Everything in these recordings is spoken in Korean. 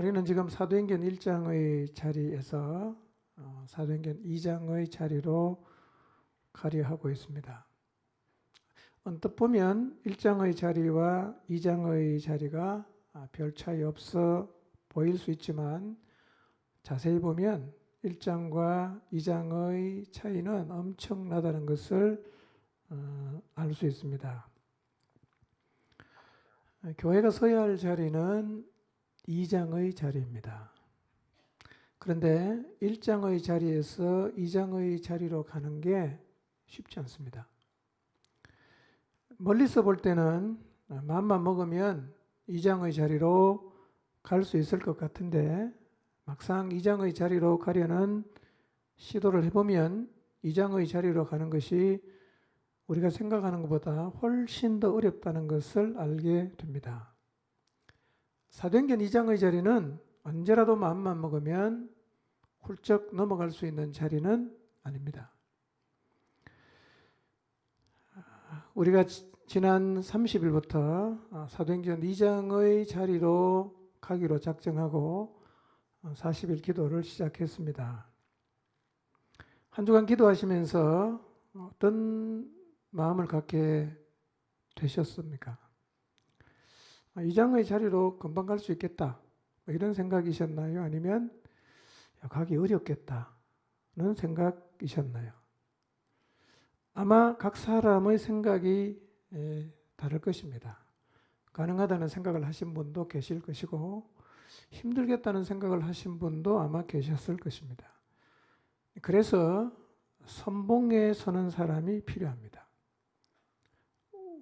우리는 지금 사도행전 1장의 자리에서 사도행전 2장의 자리로 가려 하고 있습니다. 언뜻 보면 1장의 자리와 2장의 자리가 별 차이 없어 보일 수 있지만 자세히 보면 1장과 2장의 차이는 엄청나다는 것을 알 수 있습니다. 교회가 서야 할 자리는 2장의 자리입니다. 그런데 1장의 자리에서 2장의 자리로 가는 게 쉽지 않습니다. 멀리서 볼 때는 마음만 먹으면 2장의 자리로 갈 수 있을 것 같은데 막상 2장의 자리로 가려는 시도를 해보면 2장의 자리로 가는 것이 우리가 생각하는 것보다 훨씬 더 어렵다는 것을 알게 됩니다. 사도행전 2장의 자리는 언제라도 마음만 먹으면 훌쩍 넘어갈 수 있는 자리는 아닙니다. 우리가 지난 30일부터 사도행전 2장의 자리로 가기로 작정하고 40일 기도를 시작했습니다. 한 주간 기도하시면서 어떤 마음을 갖게 되셨습니까? 2장의 자리로 금방 갈 수 있겠다 이런 생각이셨나요? 아니면 가기 어렵겠다는 생각이셨나요? 아마 각 사람의 생각이 다를 것입니다. 가능하다는 생각을 하신 분도 계실 것이고 힘들겠다는 생각을 하신 분도 아마 계셨을 것입니다. 그래서 선봉에 서는 사람이 필요합니다.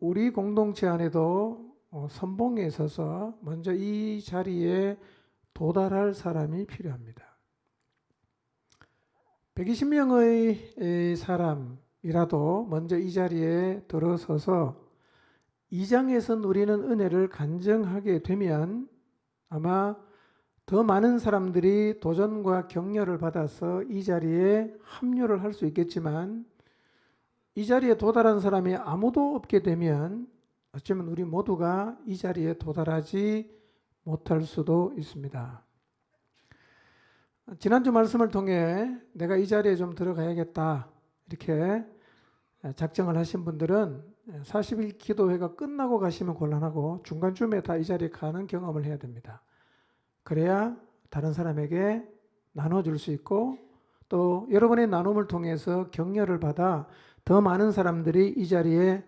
우리 공동체 안에도 선봉에 서서 먼저 이 자리에 도달할 사람이 필요합니다. 120명의 사람이라도 먼저 이 자리에 들어서서 2장에서 누리는 은혜를 간증하게 되면 아마 더 많은 사람들이 도전과 격려를 받아서 이 자리에 합류를 할 수 있겠지만 이 자리에 도달한 사람이 아무도 없게 되면 어쩌면 우리 모두가 이 자리에 도달하지 못할 수도 있습니다. 지난주 말씀을 통해 내가 이 자리에 좀 들어가야겠다 이렇게 작정을 하신 분들은 40일 기도회가 끝나고 가시면 곤란하고 중간쯤에 다 이 자리에 가는 경험을 해야 됩니다. 그래야 다른 사람에게 나눠줄 수 있고 또 여러분의 나눔을 통해서 격려를 받아 더 많은 사람들이 이 자리에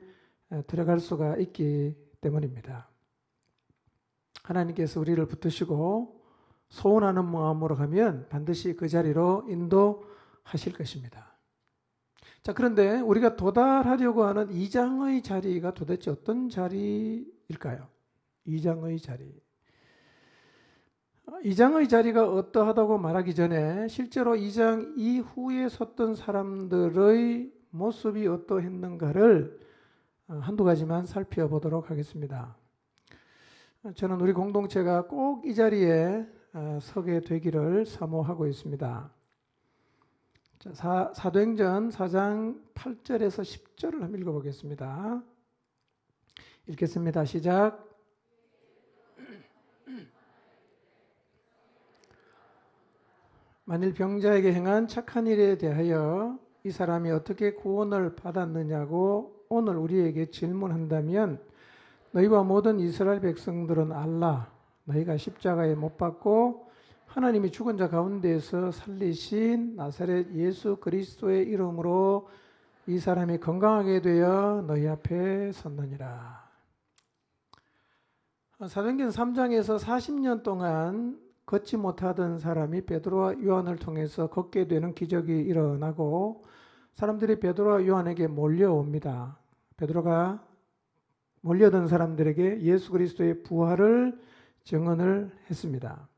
들어갈 수가 있기 때문입니다. 하나님께서 우리를 붙드시고 소원하는 마음으로 가면 반드시 그 자리로 인도하실 것입니다. 자, 그런데 우리가 도달하려고 하는 2장의 자리가 도대체 어떤 자리일까요? 2장의 자리. 2장의 자리가 어떠하다고 말하기 전에 실제로 2장 이후에 섰던 사람들의 모습이 어떠했는가를 한두 가지만 살펴보도록 하겠습니다. 저는 우리 공동체가 꼭 이 자리에 서게 되기를 사모하고 있습니다. 사도행전 4장 8절에서 10절을 한번 읽어보겠습니다. 읽겠습니다. 시작. 만일 병자에게 행한 착한 일에 대하여 이 사람이 어떻게 구원을 받았느냐고 오늘 우리에게 질문한다면 너희와 모든 이스라엘 백성들은 알라. 너희가 십자가에 못 박고 하나님이 죽은 자 가운데에서 살리신 나사렛 예수 그리스도의 이름으로 이 사람이 건강하게 되어 너희 앞에 섰느니라. 사도행전 3장에서 40년 동안 걷지 못하던 사람이 베드로와 요한을 통해서 걷게 되는 기적이 일어나고 사람들이 베드로와 요한에게 몰려옵니다. 베드로가 몰려든 사람들에게 예수 그리스도의 부활을 증언을 했습니다.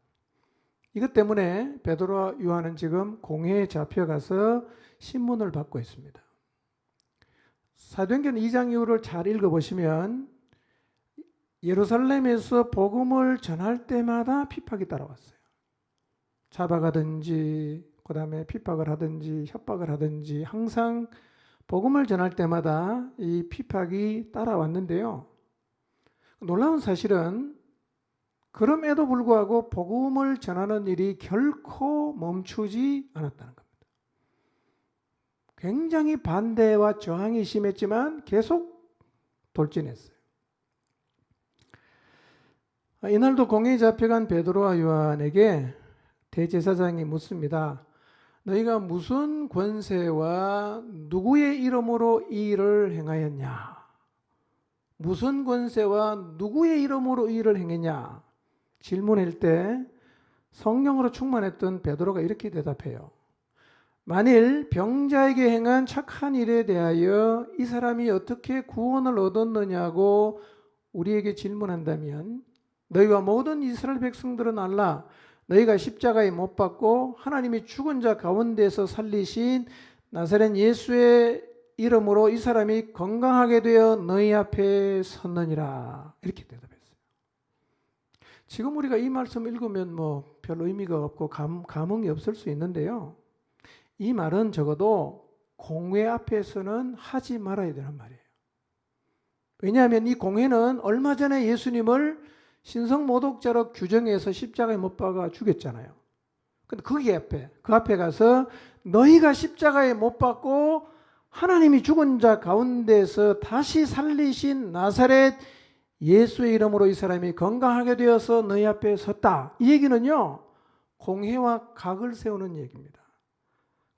이것 때문에 베드로와 요한은 지금 공회에 잡혀가서 신문을 받고 있습니다. 사도행전 2장 이후를 잘 읽어보시면 예루살렘에서 복음을 전할 때마다 핍박이 따라왔어요. 잡아가든지 그 다음에 핍박을 하든지 협박을 하든지 항상 복음을 전할 때마다 이 핍박이 따라왔는데요. 놀라운 사실은 그럼에도 불구하고 복음을 전하는 일이 결코 멈추지 않았다는 겁니다. 굉장히 반대와 저항이 심했지만 계속 돌진했어요. 이날도 공회에 잡혀간 베드로와 요한에게 대제사장이 묻습니다. 너희가 무슨 권세와 누구의 이름으로 이 일을 행하였냐? 무슨 권세와 누구의 이름으로 이 일을 행했냐? 질문할 때 성령으로 충만했던 베드로가 이렇게 대답해요. 만일 병자에게 행한 착한 일에 대하여 이 사람이 어떻게 구원을 얻었느냐고 우리에게 질문한다면 너희와 모든 이스라엘 백성들은 알라. 너희가 십자가에 못 박고 하나님이 죽은 자 가운데서 살리신 나사렛 예수의 이름으로 이 사람이 건강하게 되어 너희 앞에 섰느니라. 이렇게 대답했어요. 지금 우리가 이 말씀 읽으면 뭐 별 의미가 없고 감흥이 없을 수 있는데요. 이 말은 적어도 공회 앞에서는 하지 말아야 되는 말이에요. 왜냐하면 이 공회는 얼마 전에 예수님을 신성모독자로 규정해서 십자가에 못 박아 죽였잖아요. 근데 그 앞에 가서 너희가 십자가에 못 박고 하나님이 죽은 자 가운데서 다시 살리신 나사렛 예수의 이름으로 이 사람이 건강하게 되어서 너희 앞에 섰다. 이 얘기는요, 공회와 각을 세우는 얘기입니다.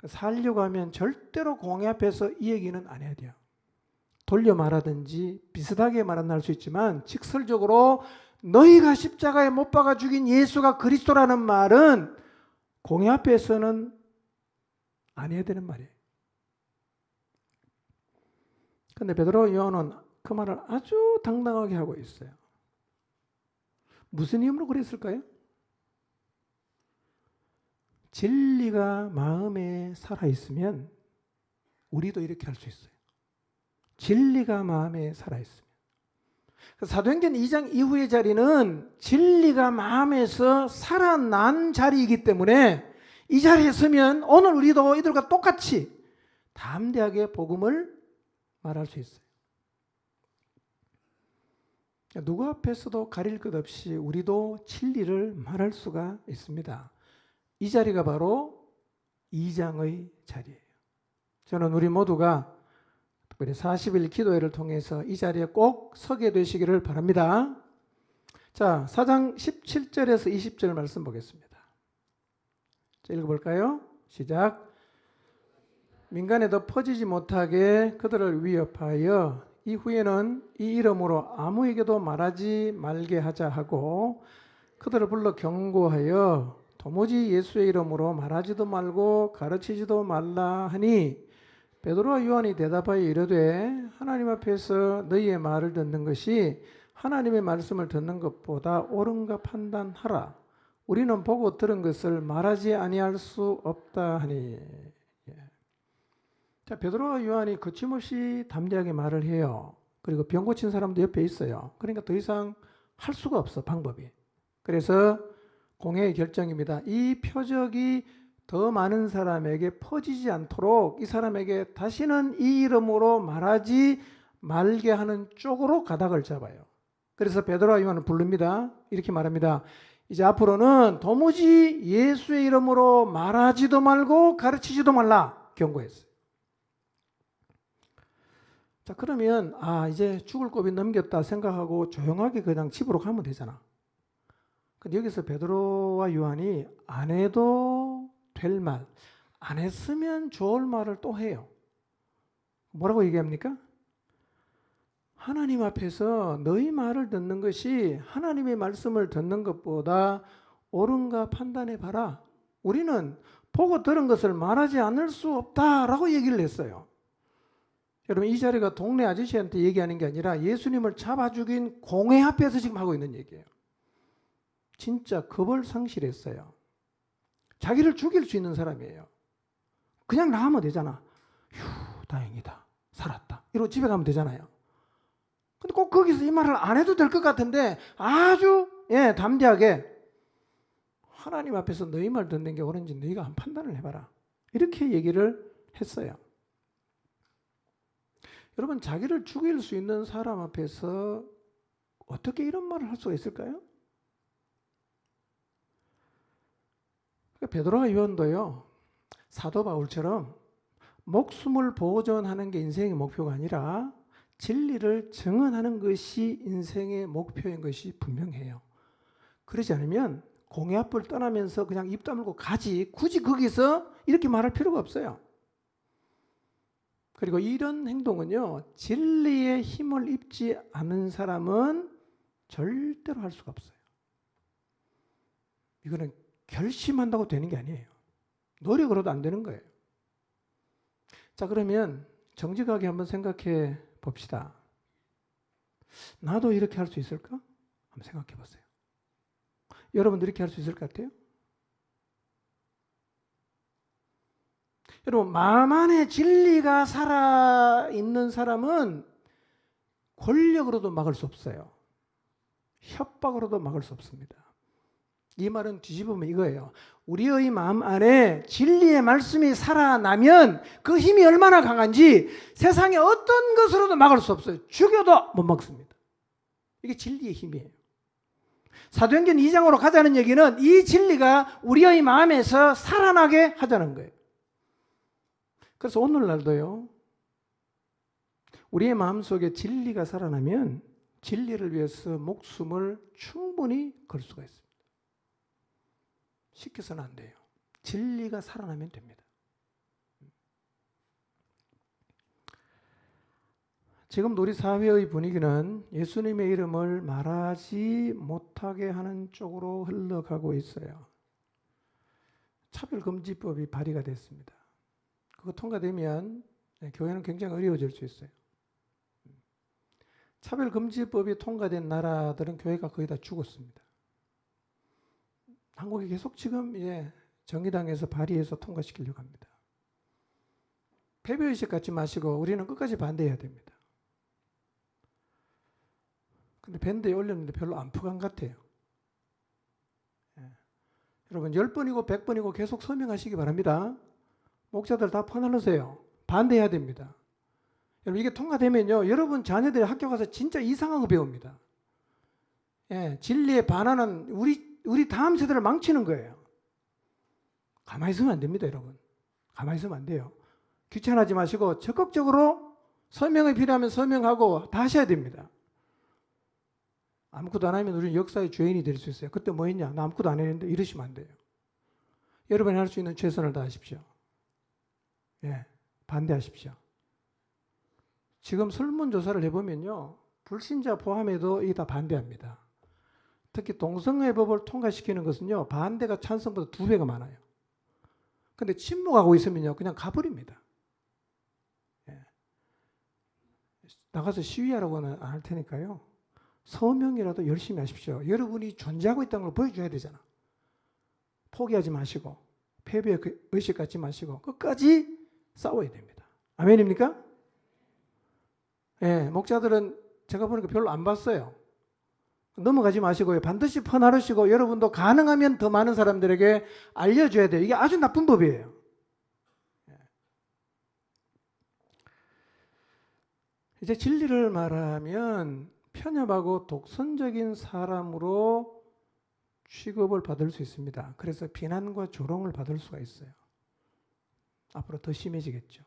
살려고 하면 절대로 공회 앞에서 이 얘기는 안 해야 돼요. 돌려 말하든지 비슷하게 말은 할 수 있지만 직설적으로 너희가 십자가에 못 박아 죽인 예수가 그리스도라는 말은 공회 앞에서는 안 해야 되는 말이에요. 그런데 베드로 요한은 그 말을 아주 당당하게 하고 있어요. 무슨 이유로 그랬을까요? 진리가 마음에 살아있으면 우리도 이렇게 할 수 있어요. 진리가 마음에 살아있으면. 사도행전 2장 이후의 자리는 진리가 마음에서 살아난 자리이기 때문에 이 자리에 서면 오늘 우리도 이들과 똑같이 담대하게 복음을 말할 수 있어요. 누구 앞에서도 가릴 것 없이 우리도 진리를 말할 수가 있습니다. 이 자리가 바로 2장의 자리예요. 저는 우리 모두가 특별히 40일 기도회를 통해서 이 자리에 꼭 서게 되시기를 바랍니다. 자, 4장 17절에서 20절 말씀 보겠습니다. 자, 읽어볼까요? 시작. 민간에도 퍼지지 못하게 그들을 위협하여 이후에는 이 이름으로 아무에게도 말하지 말게 하자 하고 그들을 불러 경고하여 도무지 예수의 이름으로 말하지도 말고 가르치지도 말라 하니 베드로와 요한이 대답하여 이르되 하나님 앞에서 너희의 말을 듣는 것이 하나님의 말씀을 듣는 것보다 옳은가 판단하라. 우리는 보고 들은 것을 말하지 아니할 수 없다 하니. 자, 베드로와 요한이 거침없이 담대하게 말을 해요. 그리고 병 고친 사람도 옆에 있어요. 그러니까 더 이상 할 수가 없어, 방법이. 그래서 공회의 결정입니다. 이 표적이 더 많은 사람에게 퍼지지 않도록 이 사람에게 다시는 이 이름으로 말하지 말게 하는 쪽으로 가닥을 잡아요. 그래서 베드로와 요한을 부릅니다. 이렇게 말합니다. 이제 앞으로는 도무지 예수의 이름으로 말하지도 말고 가르치지도 말라 경고했어요. 자, 그러면 이제 죽을 고비 넘겼다 생각하고 조용하게 그냥 집으로 가면 되잖아. 근데 여기서 베드로와 요한이 안 해도 될 말, 안 했으면 좋을 말을 또 해요. 뭐라고 얘기합니까? 하나님 앞에서 너희 말을 듣는 것이 하나님의 말씀을 듣는 것보다 옳은가 판단해 봐라. 우리는 보고 들은 것을 말하지 않을 수 없다라고 얘기를 했어요. 여러분, 이 자리가 동네 아저씨한테 얘기하는 게 아니라 예수님을 잡아 죽인 공회 앞에서 지금 하고 있는 얘기예요. 진짜 겁을 상실했어요. 자기를 죽일 수 있는 사람이에요. 그냥 나가면 되잖아. 휴, 다행이다. 살았다. 이러고 집에 가면 되잖아요. 근데 꼭 거기서 이 말을 안 해도 될 것 같은데 아주 담대하게 하나님 앞에서 너희 말 듣는 게 옳은지 너희가 한 판단을 해봐라. 이렇게 얘기를 했어요. 여러분, 자기를 죽일 수 있는 사람 앞에서 어떻게 이런 말을 할 수가 있을까요? 베드로 요한도요, 사도 바울처럼 목숨을 보존하는 게 인생의 목표가 아니라 진리를 증언하는 것이 인생의 목표인 것이 분명해요. 그러지 않으면 공의 앞을 떠나면서 그냥 입 다물고 가지, 굳이 거기서 이렇게 말할 필요가 없어요. 그리고 이런 행동은요, 진리의 힘을 입지 않은 사람은 절대로 할 수가 없어요. 이거는 결심한다고 되는 게 아니에요. 노력으로도 안 되는 거예요. 자, 그러면 정직하게 한번 생각해 봅시다. 나도 이렇게 할 수 있을까? 한번 생각해 보세요. 여러분도 이렇게 할 수 있을 것 같아요? 여러분, 마음 안에 진리가 살아있는 사람은 권력으로도 막을 수 없어요. 협박으로도 막을 수 없습니다. 이 말은 뒤집으면 이거예요. 우리의 마음 안에 진리의 말씀이 살아나면 그 힘이 얼마나 강한지 세상의 어떤 것으로도 막을 수 없어요. 죽여도 못 막습니다. 이게 진리의 힘이에요. 사도행전 2장으로 가자는 얘기는 이 진리가 우리의 마음에서 살아나게 하자는 거예요. 그래서 오늘날도요, 우리의 마음속에 진리가 살아나면 진리를 위해서 목숨을 충분히 걸 수가 있습니다. 시켜서는 안 돼요. 진리가 살아나면 됩니다. 지금 우리 사회의 분위기는 예수님의 이름을 말하지 못하게 하는 쪽으로 흘러가고 있어요. 차별금지법이 발의가 됐습니다. 그거 통과되면 교회는 굉장히 어려워질 수 있어요. 차별금지법이 통과된 나라들은 교회가 거의 다 죽었습니다. 한국이 계속 지금 정의당에서 발의해서 통과시키려고 합니다. 패배의식 갖지 마시고 우리는 끝까지 반대해야 됩니다. 근데 밴드에 올렸는데 별로 안 푹한 것 같아요. 여러분 10번이고 100번이고 계속 서명하시기 바랍니다. 목사들 다 퍼나르세요. 반대해야 됩니다. 여러분 이게 통과되면요, 여러분 자녀들이 학교 가서 진짜 이상한 거 배웁니다. 진리에 반하는 우리 다음 세대를 망치는 거예요. 가만히 있으면 안 됩니다, 여러분. 가만히 있으면 안 돼요. 귀찮아하지 마시고 적극적으로 서명이 필요하면 서명하고 다 하셔야 됩니다. 아무것도 안 하면 우리는 역사의 죄인이 될 수 있어요. 그때 뭐 했냐? 나 아무것도 안 했는데 이러시면 안 돼요. 여러분이 할 수 있는 최선을 다하십시오. 반대하십시오. 지금 설문조사를 해보면요, 불신자 포함해도 이게 다 반대합니다. 특히 동성애법을 통과시키는 것은요, 반대가 찬성보다 2배가 많아요. 근데 침묵하고 있으면요, 그냥 가버립니다. 나가서 시위하라고는 안 할 테니까요, 서명이라도 열심히 하십시오. 여러분이 존재하고 있다는 걸 보여줘야 되잖아. 포기하지 마시고 패배의 의식 갖지 마시고 끝까지 싸워야 됩니다. 아멘입니까? 목자들은 제가 보니까 별로 안 봤어요. 넘어가지 마시고요. 반드시 퍼나르시고 여러분도 가능하면 더 많은 사람들에게 알려줘야 돼요. 이게 아주 나쁜 법이에요. 이제 진리를 말하면 편협하고 독선적인 사람으로 취급을 받을 수 있습니다. 그래서 비난과 조롱을 받을 수가 있어요. 앞으로 더 심해지겠죠.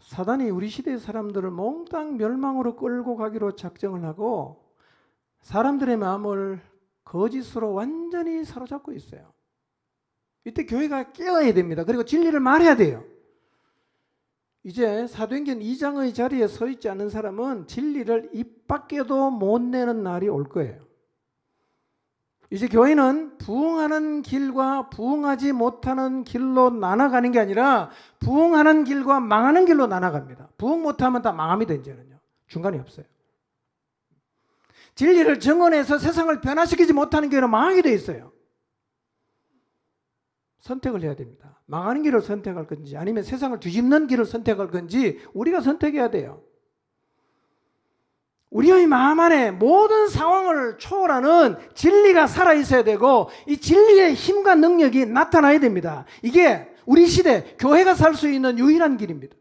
사단이 우리 시대의 사람들을 몽땅 멸망으로 끌고 가기로 작정을 하고 사람들의 마음을 거짓으로 완전히 사로잡고 있어요. 이때 교회가 깨어야 됩니다. 그리고 진리를 말해야 돼요. 이제 사도행전 2장의 자리에 서 있지 않는 사람은 진리를 입 밖에도 못 내는 날이 올 거예요. 이제 교회는 부흥하는 길과 부흥하지 못하는 길로 나눠가는 게 아니라 부흥하는 길과 망하는 길로 나눠갑니다. 부흥 못하면 다 망합니다. 이제는요. 중간이 없어요. 진리를 증언해서 세상을 변화시키지 못하는 교회는 망하게 돼 있어요. 선택을 해야 됩니다. 망하는 길을 선택할 건지 아니면 세상을 뒤집는 길을 선택할 건지 우리가 선택해야 돼요. 우리의 마음 안에 모든 상황을 초월하는 진리가 살아있어야 되고 이 진리의 힘과 능력이 나타나야 됩니다. 이게 우리 시대 교회가 살 수 있는 유일한 길입니다.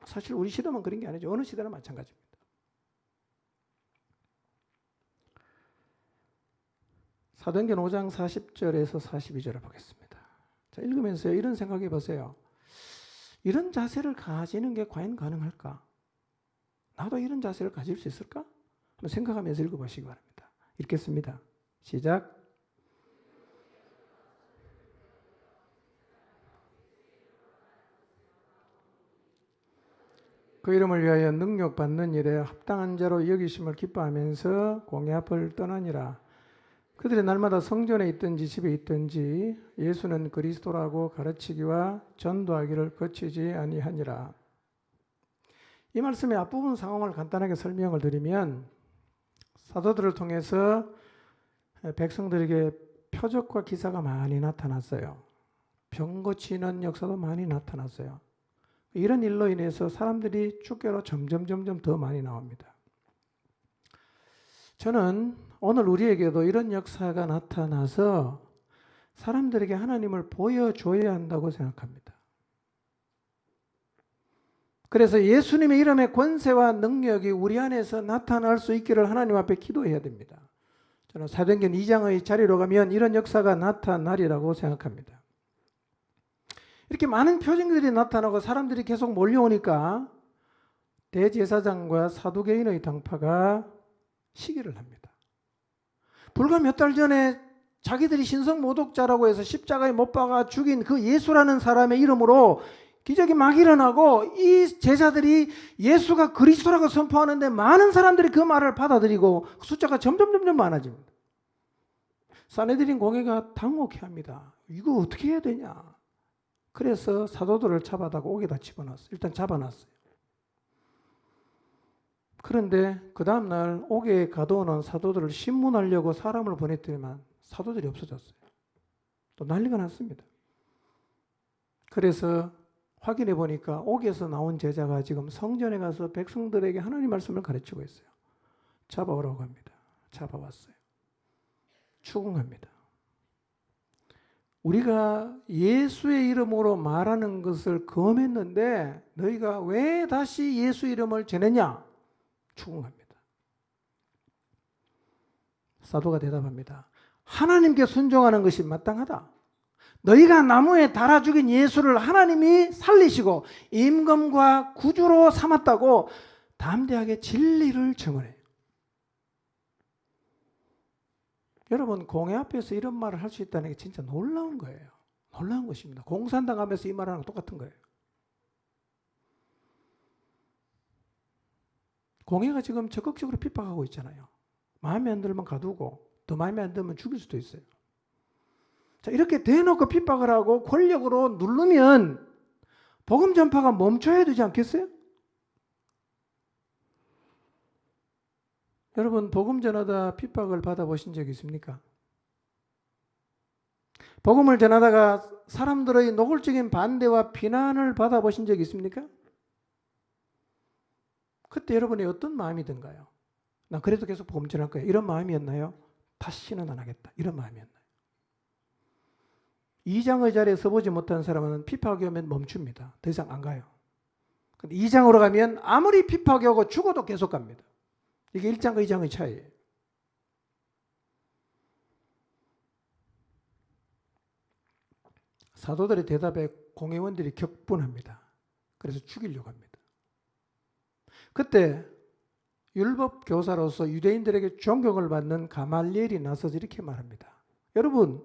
사실 우리 시대만 그런 게 아니죠. 어느 시대나 마찬가지입니다. 사도행전 5장 40절에서 42절을 보겠습니다. 자, 읽으면서 이런 생각해 보세요. 이런 자세를 가지는 게 과연 가능할까? 나도 이런 자세를 가질 수 있을까? 한번 생각하면서 읽어보시기 바랍니다. 읽겠습니다. 시작. 그 이름을 위하여 능력받는 일에 합당한 자로 여기심을 기뻐하면서 공회 앞을 떠나니라. 그들이 날마다 성전에 있든지 집에 있든지 예수는 그리스도라고 가르치기와 전도하기를 거치지 아니하니라. 이 말씀의 앞부분 상황을 간단하게 설명을 드리면, 사도들을 통해서 백성들에게 표적과 기사가 많이 나타났어요. 병 고치는 역사도 많이 나타났어요. 이런 일로 인해서 사람들이 주께로 점점 더 많이 나옵니다. 저는 오늘 우리에게도 이런 역사가 나타나서 사람들에게 하나님을 보여줘야 한다고 생각합니다. 그래서 예수님의 이름의 권세와 능력이 우리 안에서 나타날 수 있기를 하나님 앞에 기도해야 됩니다. 저는 사도행전 2장의 자리로 가면 이런 역사가 나타나리라고 생각합니다. 이렇게 많은 표징들이 나타나고 사람들이 계속 몰려오니까 대제사장과 사두개인의 당파가 시기를 합니다. 불과 몇 달 전에 자기들이 신성모독자라고 해서 십자가에 못 박아 죽인 그 예수라는 사람의 이름으로 기적이 막 일어나고, 이 제자들이 예수가 그리스도라고 선포하는데 많은 사람들이 그 말을 받아들이고 숫자가 점점 많아집니다. 산헤드린 공회가 당혹해합니다. 이거 어떻게 해야 되냐. 그래서 사도들을 잡아다가 옥에다 집어넣었어요. 일단 잡아놨어요. 그런데 그 다음날 옥에 가둬놓은 사도들을 신문하려고 사람을 보냈더니만 사도들이 없어졌어요. 또 난리가 났습니다. 그래서 확인해 보니까 옥에서 나온 제자가 지금 성전에 가서 백성들에게 하나님 말씀을 가르치고 있어요. 잡아오라고 합니다. 잡아왔어요. 추궁합니다. 우리가 예수의 이름으로 말하는 것을 금했는데 너희가 왜 다시 예수 이름을 전했냐? 추궁합니다. 사도가 대답합니다. 하나님께 순종하는 것이 마땅하다. 너희가 나무에 달아 죽인 예수를 하나님이 살리시고 임금과 구주로 삼았다고 담대하게 진리를 증언해요. 여러분, 공회 앞에서 이런 말을 할 수 있다는 게 진짜 놀라운 거예요. 놀라운 것입니다. 공산당 하면서 이 말하는 거 똑같은 거예요. 공회가 지금 적극적으로 핍박하고 있잖아요. 마음에 안 들면 가두고, 더 마음에 안 들면 죽일 수도 있어요. 자, 이렇게 대놓고 핍박을 하고 권력으로 누르면 복음 전파가 멈춰야 되지 않겠어요? 여러분, 복음 전하다 핍박을 받아보신 적 있습니까? 복음을 전하다가 사람들의 노골적인 반대와 비난을 받아보신 적 있습니까? 그때 여러분이 어떤 마음이 든가요? 난 그래도 계속 복음 전할 거야. 이런 마음이었나요? 다시는 안 하겠다. 이런 마음이었나요? 2장의 자리에 서보지 못한 사람은 핍박이 오면 멈춥니다. 더 이상 안 가요. 근데 2장으로 가면 아무리 핍박이 오고 죽어도 계속 갑니다. 이게 1장과 2장의 차이예요. 사도들의 대답에 공회원들이 격분합니다. 그래서 죽이려고 합니다. 그때 율법 교사로서 유대인들에게 존경을 받는 가말리엘이 나서서 이렇게 말합니다. 여러분,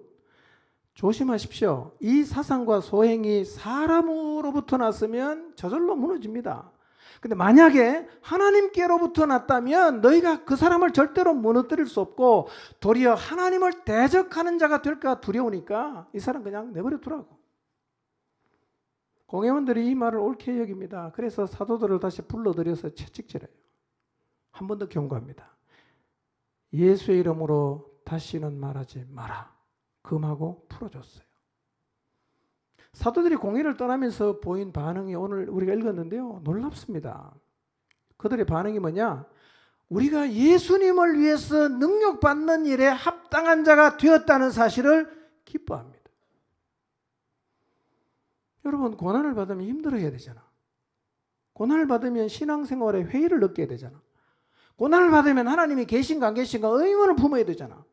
조심하십시오. 이 사상과 소행이 사람으로부터 났으면 저절로 무너집니다. 근데 만약에 하나님께로부터 났다면 너희가 그 사람을 절대로 무너뜨릴 수 없고 도리어 하나님을 대적하는 자가 될까 두려우니까 이 사람 그냥 내버려 두라고. 공회원들이 이 말을 옳게 여깁니다. 그래서 사도들을 다시 불러들여서 채찍질해요. 한 번 더 경고합니다. 예수의 이름으로 다시는 말하지 마라. 금하고 풀어줬어요. 사도들이 공회를 떠나면서 보인 반응이 오늘 우리가 읽었는데요. 놀랍습니다. 그들의 반응이 뭐냐? 우리가 예수님을 위해서 능력받는 일에 합당한 자가 되었다는 사실을 기뻐합니다. 여러분, 고난을 받으면 힘들어야 되잖아. 고난을 받으면 신앙생활에 회의를 느껴야 되잖아. 고난을 받으면 하나님이 계신가 안 계신가 의문을 품어야 되잖아.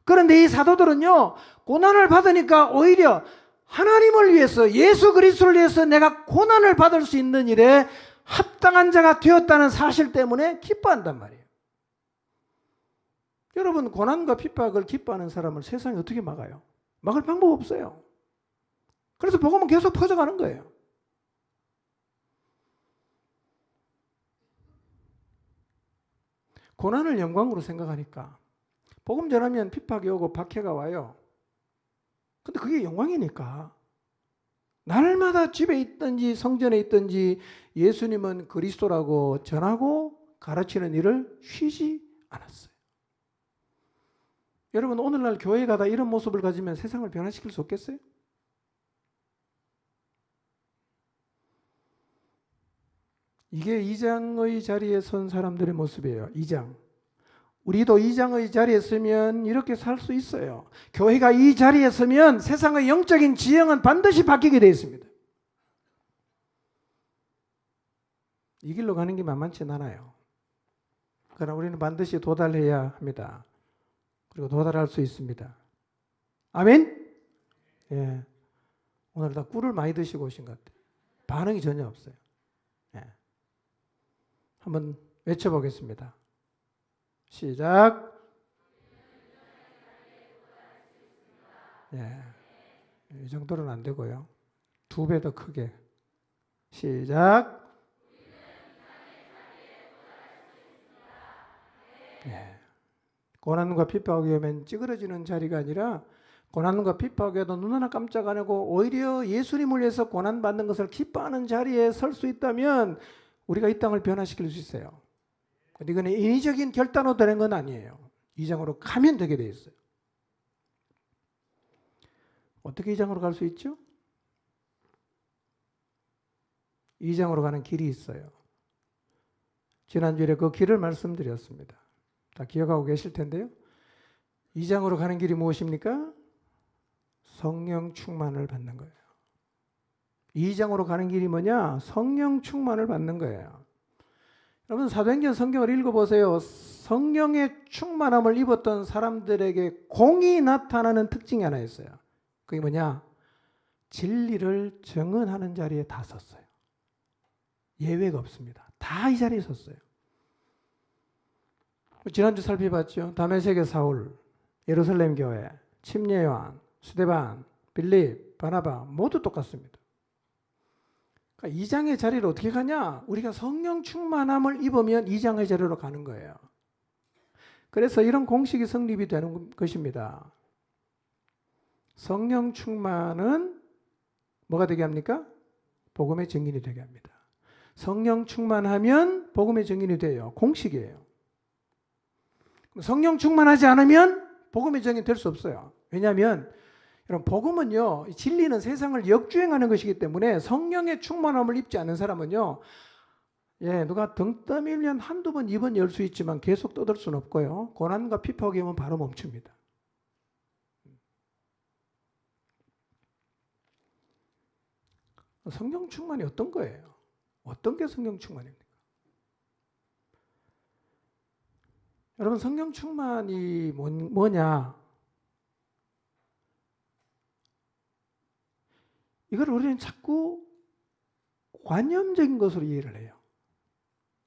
그런데 이 사도들은요, 고난을 받으니까 오히려 하나님을 위해서, 예수 그리스도를 위해서 내가 고난을 받을 수 있는 일에 합당한 자가 되었다는 사실 때문에 기뻐한단 말이에요. 여러분, 고난과 핍박을 기뻐하는 사람을 세상에 어떻게 막아요? 막을 방법 없어요. 그래서 복음은 계속 퍼져가는 거예요. 고난을 영광으로 생각하니까 복음 전하면 핍박이 오고 박해가 와요. 근데 그게 영광이니까 날마다 집에 있든지 성전에 있든지 예수님은 그리스도라고 전하고 가르치는 일을 쉬지 않았어요. 여러분, 오늘날 교회 가다 이런 모습을 가지면 세상을 변화시킬 수 없겠어요? 이게 2장의 자리에 선 사람들의 모습이에요. 2장. 우리도 2장의 자리에 서면 이렇게 살 수 있어요. 교회가 이 자리에 서면 세상의 영적인 지형은 반드시 바뀌게 되어 있습니다. 이 길로 가는 게 만만치 않아요. 그러나 우리는 반드시 도달해야 합니다. 그리고 도달할 수 있습니다. 아멘? 예. 오늘 다 꿀을 많이 드시고 오신 것 같아요. 반응이 전혀 없어요. 예. 한번 외쳐보겠습니다. 시작. 예. 이 정도는 안 되고요. 2배 더 크게. 시작. 예. 고난과 핍박이 오면 찌그러지는 자리가 아니라 고난과 핍박에도 눈 하나 깜짝 안 하고 오히려 예수님을 위해서 고난받는 것을 기뻐하는 자리에 설 수 있다면 우리가 이 땅을 변화시킬 수 있어요. 이건 인위적인 결단으로 되는 건 아니에요. 2장으로 가면 되게 돼 있어요. 어떻게 2장으로 갈 수 있죠? 2장으로 가는 길이 있어요. 지난주에 그 길을 말씀드렸습니다. 다 기억하고 계실 텐데요. 2장으로 가는 길이 무엇입니까? 성령 충만을 받는 거예요. 2장으로 가는 길이 뭐냐? 성령 충만을 받는 거예요. 여러분, 사도행전 성경을 읽어보세요. 성령의 충만함을 입었던 사람들에게 공이 나타나는 특징이 하나 있어요. 그게 뭐냐? 진리를 증언하는 자리에 다 섰어요. 예외가 없습니다. 다 이 자리에 섰어요. 지난주 살펴봤죠. 다메섹의 사울, 예루살렘 교회, 침례 요한, 스데반, 빌립, 바나바 모두 똑같습니다. 그러니까 2장의 자리를 어떻게 가냐? 우리가 성령 충만함을 입으면 2장의 자리로 가는 거예요. 그래서 이런 공식이 성립이 되는 것입니다. 성령 충만은 뭐가 되게 합니까? 복음의 증인이 되게 합니다. 성령 충만하면 복음의 증인이 돼요. 공식이에요. 성령 충만하지 않으면 복음의 증인이 될 수 없어요. 왜냐하면 여러분, 복음은요, 진리는 세상을 역주행하는 것이기 때문에 성령의 충만함을 입지 않는 사람은요, 누가 등 떠밀면 한두 번, 입은 열 수 있지만 계속 떠들 수는 없고요. 고난과 핍박이 오면 바로 멈춥니다. 성령 충만이 어떤 거예요? 어떤 게 성령 충만입니까? 여러분, 성령 충만이 뭐냐? 이걸 우리는 자꾸 관념적인 것으로 이해를 해요.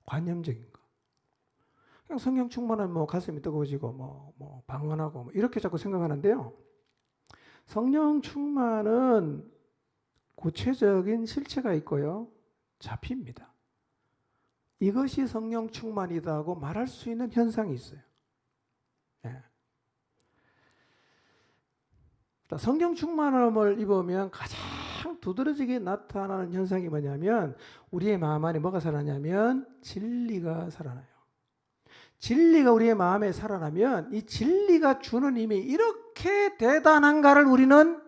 관념적인 거. 그냥 성령 충만하면 뭐 가슴이 뜨거워지고 뭐 방언하고 뭐 이렇게 자꾸 생각하는데요. 성령 충만은 구체적인 실체가 있고요. 잡힙니다. 이것이 성령 충만이다 하고 말할 수 있는 현상이 있어요. 예. 성령 충만함을 입으면 가장 두드러지게 나타나는 현상이 뭐냐면 우리의 마음 안에 뭐가 살아나냐면 진리가 살아나요. 진리가 우리의 마음에 살아나면 이 진리가 주는 힘이 이렇게 대단한가를 우리는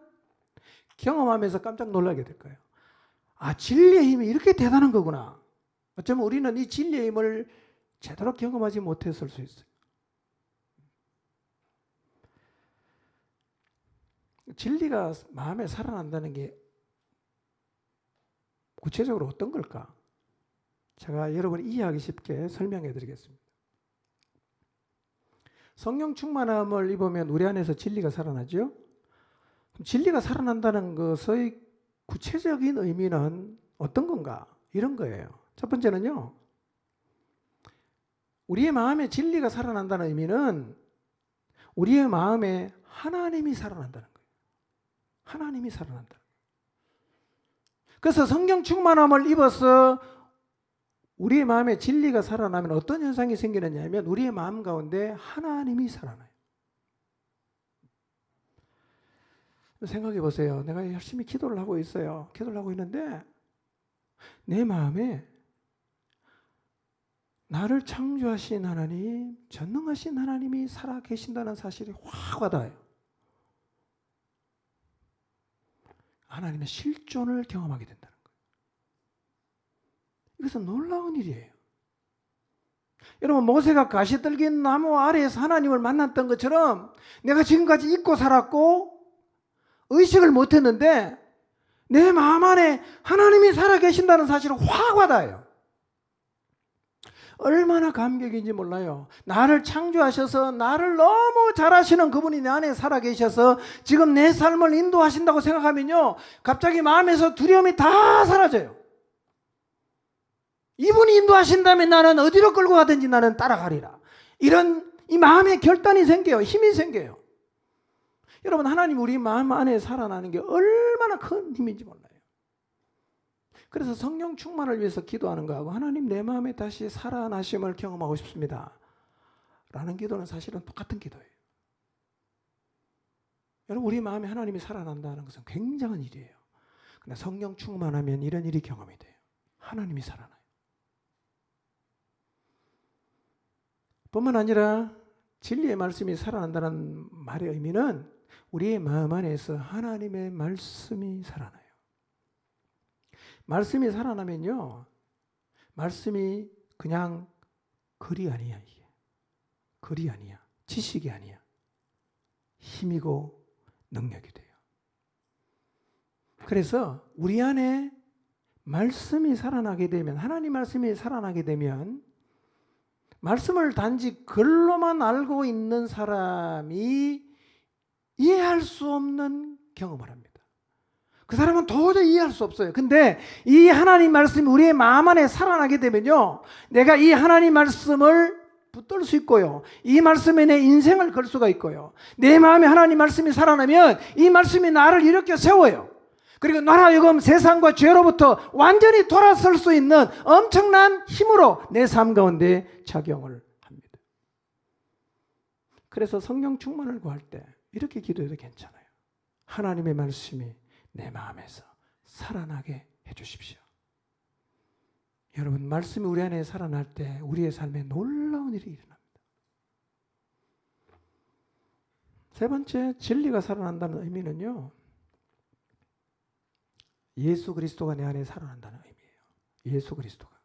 경험하면서 깜짝 놀라게 될 거예요. 아, 진리의 힘이 이렇게 대단한 거구나. 어쩌면 우리는 이 진리의 힘을 제대로 경험하지 못했을 수 있어요. 진리가 마음에 살아난다는 게 구체적으로 어떤 걸까? 제가 여러분이 이해하기 쉽게 설명해 드리겠습니다. 성령 충만함을 입으면 우리 안에서 진리가 살아나죠. 진리가 살아난다는 것의 구체적인 의미는 어떤 건가? 이런 거예요. 첫 번째는요, 우리의 마음에 진리가 살아난다는 의미는 우리의 마음에 하나님이 살아난다는 거예요. 하나님이 살아난다. 그래서 성령 충만함을 입어서 우리의 마음에 진리가 살아나면 어떤 현상이 생기느냐 하면 우리의 마음 가운데 하나님이 살아나요. 생각해 보세요. 내가 열심히 기도를 하고 있어요. 기도를 하고 있는데 내 마음에 나를 창조하신 하나님, 전능하신 하나님이 살아 계신다는 사실이 확 와닿아요. 하나님의 실존을 경험하게 된다는 거예요. 이것은 놀라운 일이에요. 여러분, 모세가 가시떨긴 나무 아래에서 하나님을 만났던 것처럼 내가 지금까지 잊고 살았고 의식을 못했는데 내 마음 안에 하나님이 살아계신다는 사실을 확 와닿아요. 얼마나 감격인지 몰라요. 나를 창조하셔서 나를 너무 잘하시는 그분이 내 안에 살아계셔서 지금 내 삶을 인도하신다고 생각하면요, 갑자기 마음에서 두려움이 다 사라져요. 이분이 인도하신다면 나는 어디로 끌고 가든지 나는 따라가리라. 이런 이 마음의 결단이 생겨요. 힘이 생겨요. 여러분, 하나님 우리 마음 안에 살아나는 게 얼마나 큰 힘인지 몰라요. 그래서 성령 충만을 위해서 기도하는 거하고 하나님 내 마음에 다시 살아나심을 경험하고 싶습니다 라는 기도는 사실은 똑같은 기도예요. 여러분, 우리 마음에 하나님이 살아난다는 것은 굉장한 일이에요. 근데 성령 충만하면 이런 일이 경험이 돼요. 하나님이 살아나요. 뿐만 아니라 진리의 말씀이 살아난다는 말의 의미는 우리의 마음 안에서 하나님의 말씀이 살아나요. 말씀이 살아나면요, 말씀이 그냥 글이 아니야. 이게 글이 아니야. 지식이 아니야. 힘이고 능력이 돼요. 그래서 우리 안에 말씀이 살아나게 되면, 하나님 말씀이 살아나게 되면 말씀을 단지 글로만 알고 있는 사람이 이해할 수 없는 경험을 합니다. 그 사람은 도저히 이해할 수 없어요. 근데 이 하나님 말씀이 우리의 마음 안에 살아나게 되면요, 내가 이 하나님 말씀을 붙들 수 있고요, 이 말씀에 내 인생을 걸 수가 있고요, 내 마음에 하나님 말씀이 살아나면 이 말씀이 나를 일으켜 세워요. 그리고 나라 하여금 세상과 죄로부터 완전히 돌아설 수 있는 엄청난 힘으로 내 삶 가운데 작용을 합니다. 그래서 성령 충만을 구할 때 이렇게 기도해도 괜찮아요. 하나님의 말씀이 내 마음에서 살아나게 해주십시오. 여러분, 말씀이 우리 안에 살아날 때 우리의 삶에 놀라운 일이 일어납니다. 세 번째, 진리가 살아난다는 의미는요, 예수 그리스도가 내 안에 살아난다는 의미예요. 예수 그리스도가.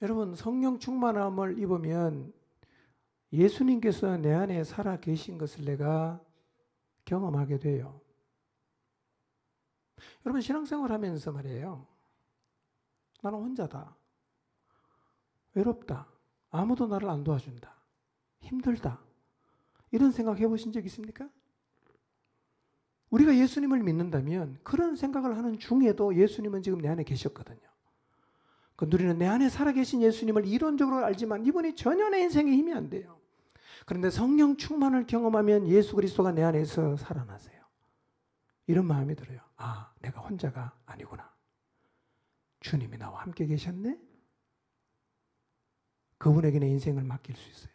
여러분, 성령 충만함을 입으면 예수님께서 내 안에 살아 계신 것을 내가 경험하게 돼요. 여러분, 신앙생활 하면서 말이에요, 나는 혼자다, 외롭다, 아무도 나를 안 도와준다, 힘들다, 이런 생각 해보신 적 있습니까? 우리가 예수님을 믿는다면 그런 생각을 하는 중에도 예수님은 지금 내 안에 계셨거든요. 우리는 내 안에 살아계신 예수님을 이론적으로 알지만 이분이 전혀 내 인생에 힘이 안 돼요. 그런데 성령 충만을 경험하면 예수 그리스도가 내 안에서 살아나세요. 이런 마음이 들어요. 아, 내가 혼자가 아니구나. 주님이 나와 함께 계셨네? 그분에게 내 인생을 맡길 수 있어요.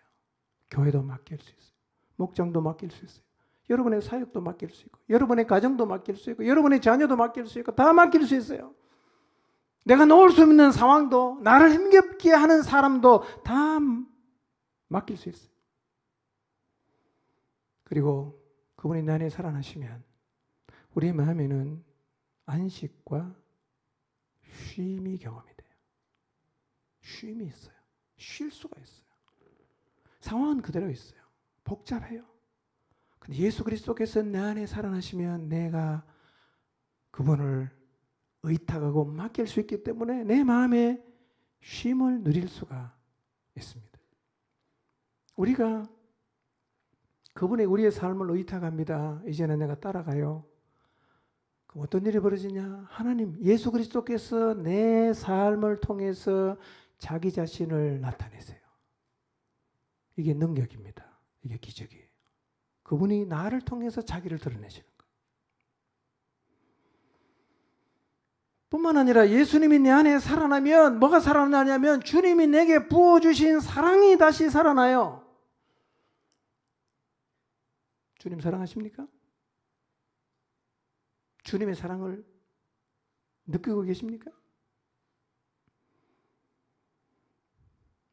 교회도 맡길 수 있어요. 목장도 맡길 수 있어요. 여러분의 사역도 맡길 수 있고, 여러분의 가정도 맡길 수 있고, 여러분의 자녀도 맡길 수 있고, 다 맡길 수 있어요. 내가 놓을 수 없는 상황도, 나를 힘겹게 하는 사람도 다 맡길 수 있어요. 그리고 그분이 내 안에 살아나시면 우리의 마음에는 안식과 쉼이 경험이 돼요. 쉼이 있어요. 쉴 수가 있어요. 상황은 그대로 있어요. 복잡해요. 근데 예수 그리스도께서 내 안에 살아나시면 내가 그분을 의탁하고 맡길 수 있기 때문에 내 마음에 쉼을 누릴 수가 있습니다. 우리가 그분의 우리의 삶을 의탁합니다. 이제는 내가 따라가요. 그럼 어떤 일이 벌어지냐? 하나님, 예수 그리스도께서 내 삶을 통해서 자기 자신을 나타내세요. 이게 능력입니다. 이게 기적이에요. 그분이 나를 통해서 자기를 드러내시는 거예요. 뿐만 아니라 예수님이 내 안에 살아나면 뭐가 살아나냐면 주님이 내게 부어주신 사랑이 다시 살아나요. 주님 사랑하십니까? 주님의 사랑을 느끼고 계십니까?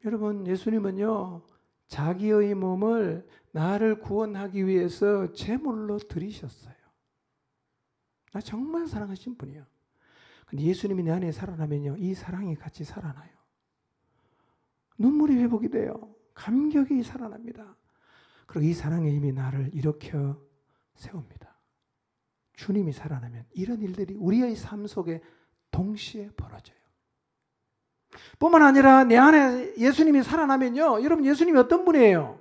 여러분, 예수님은요, 자기의 몸을 나를 구원하기 위해서 제물로 드리셨어요. 나 정말 사랑하신 분이야. 근데 예수님이 내 안에 살아나면요, 이 사랑이 같이 살아나요. 눈물이 회복이 돼요. 감격이 살아납니다. 그리고 이 사랑의 힘이 나를 일으켜 세웁니다. 주님이 살아나면 이런 일들이 우리의 삶 속에 동시에 벌어져요. 뿐만 아니라 내 안에 예수님이 살아나면요, 여러분, 예수님이 어떤 분이에요?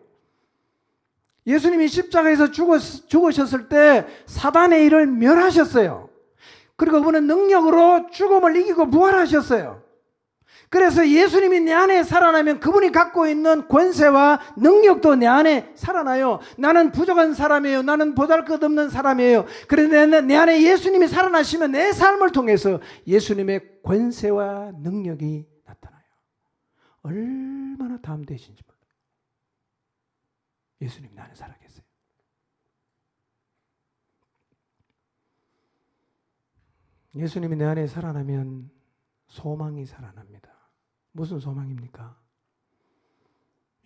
예수님이 십자가에서 죽으셨을 때 사단의 일을 멸하셨어요. 그리고 그분은 능력으로 죽음을 이기고 부활하셨어요. 그래서 예수님이 내 안에 살아나면 그분이 갖고 있는 권세와 능력도 내 안에 살아나요. 나는 부족한 사람이에요. 나는 보잘것없는 사람이에요. 그런데 내 안에 예수님이 살아나시면 내 삶을 통해서 예수님의 권세와 능력이 나타나요. 얼마나 담대하신지 몰라요. 예수님이 내 안에 살아계세요. 예수님이 내 안에 살아나면 소망이 살아납니다. 무슨 소망입니까?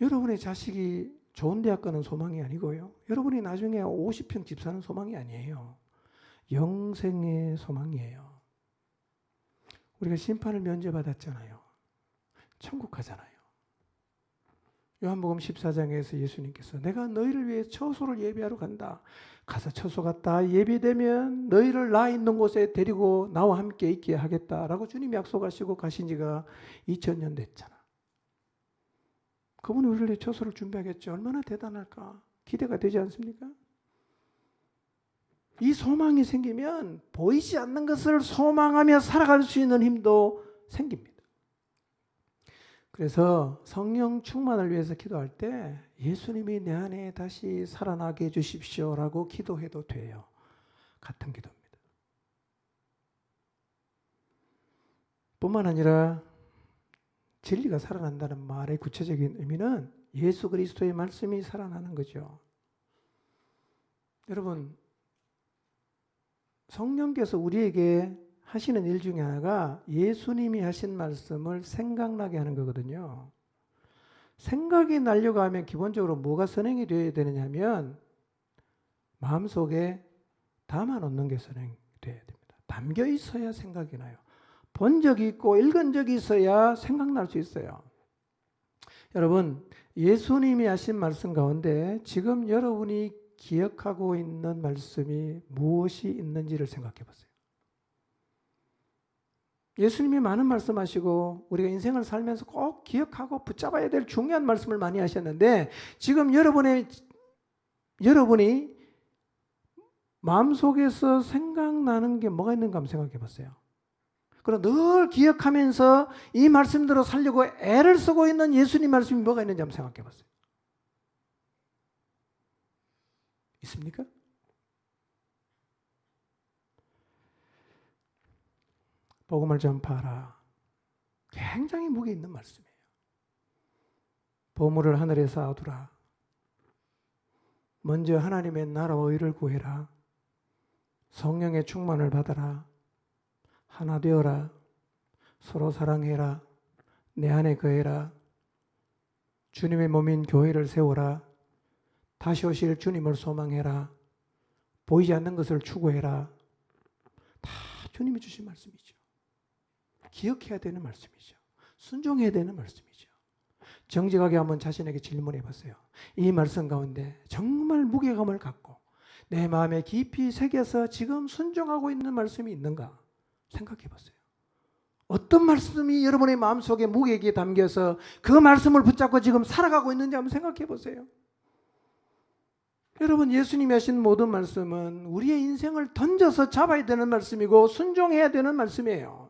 여러분의 자식이 좋은 대학 가는 소망이 아니고요. 여러분이 나중에 50평 집 사는 소망이 아니에요. 영생의 소망이에요. 우리가 심판을 면제받았잖아요. 천국 가잖아요. 요한복음 14장에서 예수님께서 내가 너희를 위해 처소를 예비하러 간다. 가서 처소가 다 예비되면 너희를 나 있는 곳에 데리고 나와 함께 있게 하겠다라고 주님이 약속하시고 가신 지가 2000년 됐잖아. 그분이 우리를 위해 처소를 준비하겠죠. 얼마나 대단할까? 기대가 되지 않습니까? 이 소망이 생기면 보이지 않는 것을 소망하며 살아갈 수 있는 힘도 생깁니다. 그래서 성령 충만을 위해서 기도할 때 예수님이 내 안에 다시 살아나게 해주십시오라고 기도해도 돼요. 같은 기도입니다. 뿐만 아니라 진리가 살아난다는 말의 구체적인 의미는 예수 그리스도의 말씀이 살아나는 거죠. 여러분, 성령께서 우리에게 하시는 일 중에 하나가 예수님이 하신 말씀을 생각나게 하는 거거든요. 생각이 나려고 하면 기본적으로 뭐가 선행이 되어야 되느냐 하면 마음속에 담아놓는 게 선행이 되어야 됩니다. 담겨 있어야 생각이 나요. 본 적이 있고 읽은 적이 있어야 생각날 수 있어요. 여러분, 예수님이 하신 말씀 가운데 지금 여러분이 기억하고 있는 말씀이 무엇이 있는지를 생각해 보세요. 예수님이 많은 말씀하시고 우리가 인생을 살면서 꼭 기억하고 붙잡아야 될 중요한 말씀을 많이 하셨는데 지금 여러분이 마음속에서 생각나는 게 뭐가 있는가 한번 생각해 보세요. 그리고 늘 기억하면서 이 말씀대로 살려고 애를 쓰고 있는 예수님 말씀이 뭐가 있는지 한번 생각해 보세요. 있습니까? 복음을 전파하라. 굉장히 무게 있는 말씀이에요. 보물을 하늘에 쌓아두라. 먼저 하나님의 나라와 의를 구해라. 성령의 충만을 받아라. 하나 되어라. 서로 사랑해라. 내 안에 거해라. 주님의 몸인 교회를 세워라. 다시 오실 주님을 소망해라. 보이지 않는 것을 추구해라. 다 주님이 주신 말씀이죠. 기억해야 되는 말씀이죠. 순종해야 되는 말씀이죠. 정직하게 한번 자신에게 질문해 보세요. 이 말씀 가운데 정말 무게감을 갖고 내 마음에 깊이 새겨서 지금 순종하고 있는 말씀이 있는가 생각해 보세요. 어떤 말씀이 여러분의 마음속에 무게에 담겨서 그 말씀을 붙잡고 지금 살아가고 있는지 한번 생각해 보세요. 여러분, 예수님이 하신 모든 말씀은 우리의 인생을 던져서 잡아야 되는 말씀이고 순종해야 되는 말씀이에요.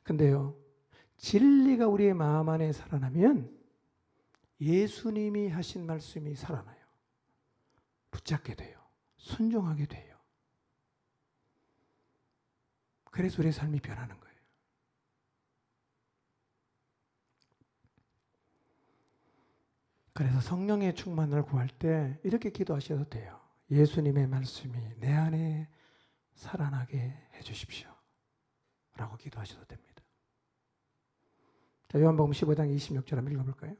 근데요, 진리가 우리의 마음 안에 살아나면 예수님이 하신 말씀이 살아나요. 붙잡게 돼요. 순종하게 돼요. 그래서 우리의 삶이 변하는 거예요. 그래서 성령의 충만을 구할 때 이렇게 기도하셔도 돼요. 예수님의 말씀이 내 안에 살아나게 해주십시오. 라고 기도하셔도 됩니다. 자, 요한복음 15장 26절 한번 읽어볼까요?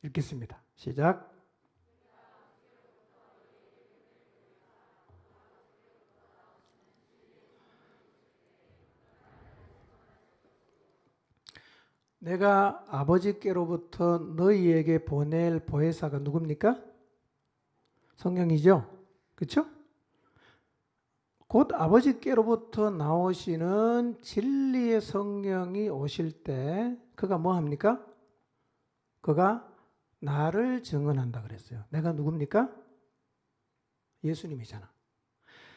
읽겠습니다. 시작. 내가 아버지께로부터 너희에게 보낼 보혜사가 누굽니까? 성령이죠. 그렇죠? 곧 아버지께로부터 나오시는 진리의 성령이 오실 때 그가 뭐 합니까? 그가 나를 증언한다 그랬어요. 내가 누굽니까? 예수님이잖아.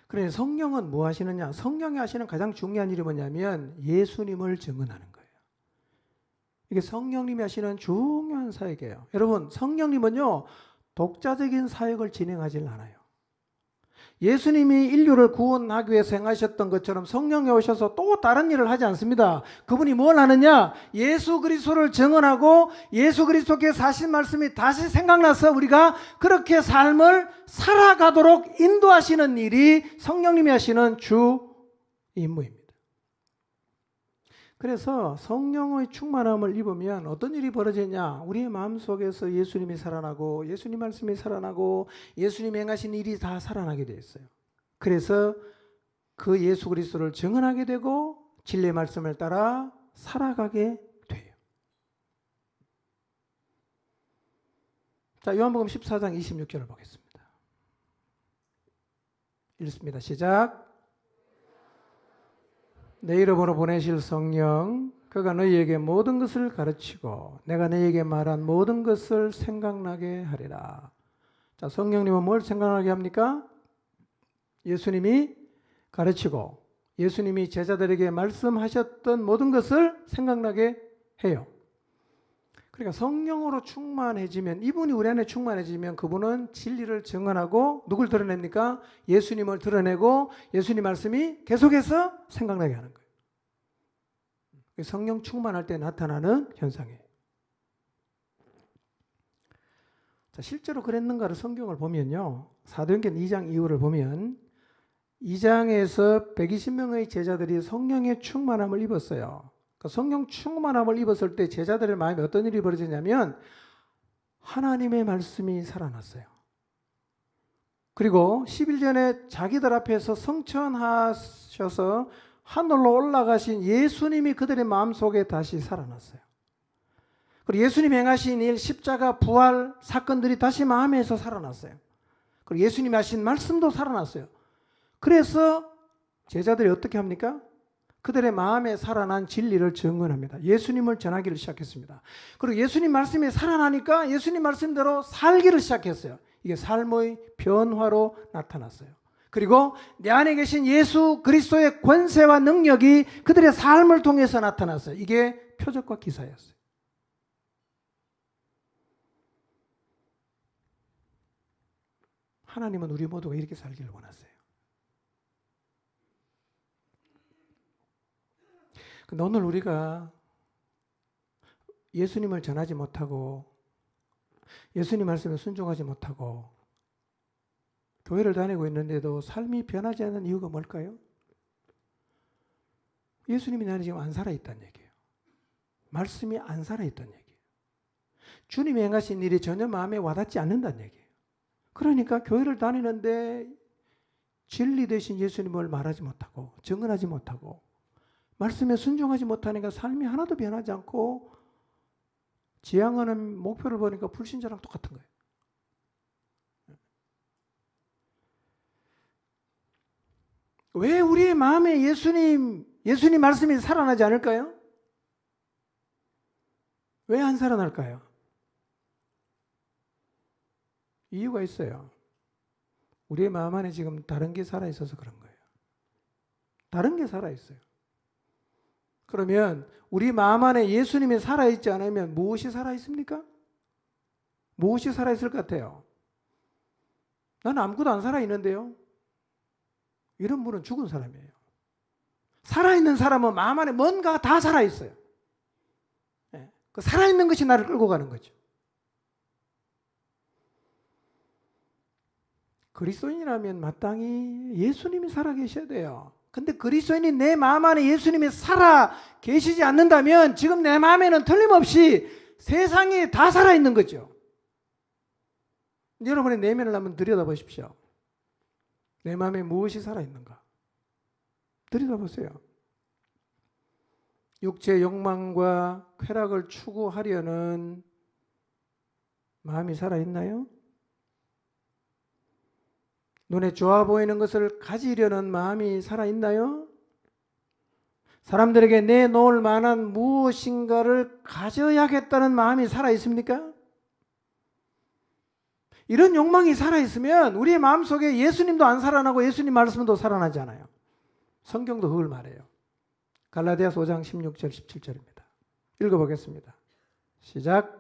그러니 성령은 뭐 하시느냐? 성령이 하시는 가장 중요한 일이 뭐냐면 예수님을 증언하는 거예요. 이게 성령님이 하시는 중요한 사역이에요. 여러분, 성령님은요, 독자적인 사역을 진행하지 않아요. 예수님이 인류를 구원하기 위해서 행하셨던 것처럼 성령이 오셔서 또 다른 일을 하지 않습니다. 그분이 뭘 하느냐? 예수 그리스도를 증언하고 예수 그리스도께서 하신 말씀이 다시 생각나서 우리가 그렇게 삶을 살아가도록 인도하시는 일이 성령님이 하시는 주 임무입니다. 그래서 성령의 충만함을 입으면 어떤 일이 벌어지냐? 우리의 마음속에서 예수님이 살아나고 예수님 말씀이 살아나고 예수님이 행하신 일이 다 살아나게 되어 있어요. 그래서 그 예수 그리스도를 증언하게 되고 진리의 말씀을 따라 살아가게 돼요. 자, 요한복음 14장 26절을 보겠습니다. 읽습니다. 시작. 내 이름으로 보내실 성령, 그가 너희에게 모든 것을 가르치고 내가 너희에게 말한 모든 것을 생각나게 하리라. 자, 성령님은 뭘 생각나게 합니까? 예수님이 가르치고 예수님이 제자들에게 말씀하셨던 모든 것을 생각나게 해요. 그러니까 성령으로 충만해지면, 이분이 우리 안에 충만해지면 그분은 진리를 증언하고 누굴 드러냅니까? 예수님을 드러내고 예수님 말씀이 계속해서 생각나게 하는 거예요. 성령 충만할 때 나타나는 현상이에요. 자, 실제로 그랬는가를 성경을 보면요, 사도행전 2장 이후를 보면 2장에서 120명의 제자들이 성령의 충만함을 입었어요. 성령 충만함을 입었을 때 제자들의 마음에 어떤 일이 벌어지냐면 하나님의 말씀이 살아났어요. 그리고 10일 전에 자기들 앞에서 성천하셔서 하늘로 올라가신 예수님이 그들의 마음속에 다시 살아났어요. 그리고 예수님 행하신 일, 십자가, 부활 사건들이 다시 마음에서 살아났어요. 그리고 예수님이 하신 말씀도 살아났어요. 그래서 제자들이 어떻게 합니까? 그들의 마음에 살아난 진리를 증언합니다. 예수님을 전하기를 시작했습니다. 그리고 예수님 말씀이 살아나니까 예수님 말씀대로 살기를 시작했어요. 이게 삶의 변화로 나타났어요. 그리고 내 안에 계신 예수 그리스도의 권세와 능력이 그들의 삶을 통해서 나타났어요. 이게 표적과 기사였어요. 하나님은 우리 모두가 이렇게 살기를 원하세요. 근데 오늘 우리가 예수님을 전하지 못하고 예수님 말씀에 순종하지 못하고 교회를 다니고 있는데도 삶이 변하지 않는 이유가 뭘까요? 예수님이 나는 지금 안 살아있다는 얘기예요. 말씀이 안 살아있다는 얘기예요. 주님이 행하신 일이 전혀 마음에 와닿지 않는다는 얘기예요. 그러니까 교회를 다니는데 진리 되신 예수님을 말하지 못하고 증언하지 못하고 말씀에 순종하지 못하니까 삶이 하나도 변하지 않고 지향하는 목표를 보니까 불신자랑 똑같은 거예요. 왜 우리의 마음에 예수님 말씀이 살아나지 않을까요? 왜 안 살아날까요? 이유가 있어요. 우리의 마음 안에 지금 다른 게 살아있어서 그런 거예요. 다른 게 살아있어요. 그러면 우리 마음 안에 예수님이 살아있지 않으면 무엇이 살아있습니까? 무엇이 살아있을 것 같아요? 나는 아무것도 안 살아있는데요. 이런 분은 죽은 사람이에요. 살아있는 사람은 마음 안에 뭔가 다 살아있어요. 그 살아있는 것이 나를 끌고 가는 거죠. 그리스도인이라면 마땅히 예수님이 살아계셔야 돼요. 근데 그리스도인이 내 마음 안에 예수님이 살아 계시지 않는다면 지금 내 마음에는 틀림없이 세상이 다 살아있는 거죠. 여러분의 내면을 한번 들여다보십시오. 내 마음에 무엇이 살아있는가? 들여다보세요. 육체의 욕망과 쾌락을 추구하려는 마음이 살아있나요? 눈에 좋아 보이는 것을 가지려는 마음이 살아있나요? 사람들에게 내놓을 만한 무엇인가를 가져야겠다는 마음이 살아있습니까? 이런 욕망이 살아있으면 우리의 마음속에 예수님도 안 살아나고 예수님 말씀도 살아나지 않아요. 성경도 그걸 말해요. 갈라디아서 5장 16절 17절입니다. 읽어보겠습니다. 시작.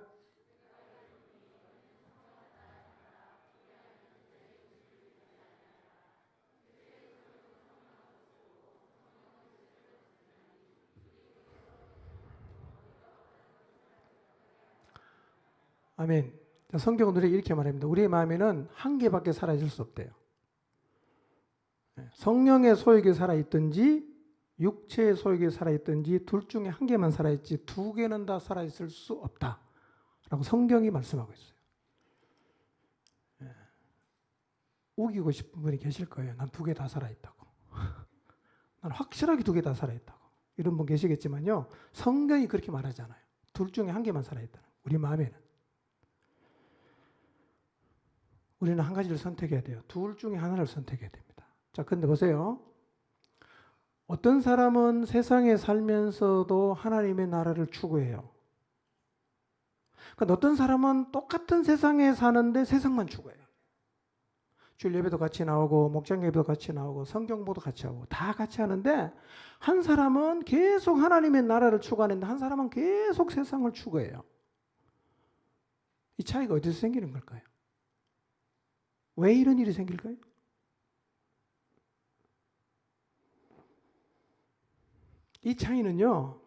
아멘. 성경은 우리에게 이렇게 말합니다. 우리의 마음에는 한 개밖에 살아있을 수 없대요. 성령의 소욕이 살아있든지 육체의 소욕이 살아있든지 둘 중에 한 개만 살아있지 두 개는 다 살아있을 수 없다 라고 성경이 말씀하고 있어요. 우기고 싶은 분이 계실 거예요. 난 두 개 다 살아있다고. 난 확실하게 두 개 다 살아있다고. 이런 분 계시겠지만요. 성경이 그렇게 말하잖아요. 둘 중에 한 개만 살아있다는 거예요. 우리 마음에는. 우리는 한 가지를 선택해야 돼요. 둘 중에 하나를 선택해야 됩니다. 자, 근데 보세요. 어떤 사람은 세상에 살면서도 하나님의 나라를 추구해요. 그러니까 어떤 사람은 똑같은 세상에 사는데 세상만 추구해요. 주일 예배도 같이 나오고 목장 예배도 같이 나오고 성경보도 같이 하고 다 같이 하는데 한 사람은 계속 하나님의 나라를 추구하는데 한 사람은 계속 세상을 추구해요. 이 차이가 어디서 생기는 걸까요? 왜 이런 일이 생길까요? 이 차이는요,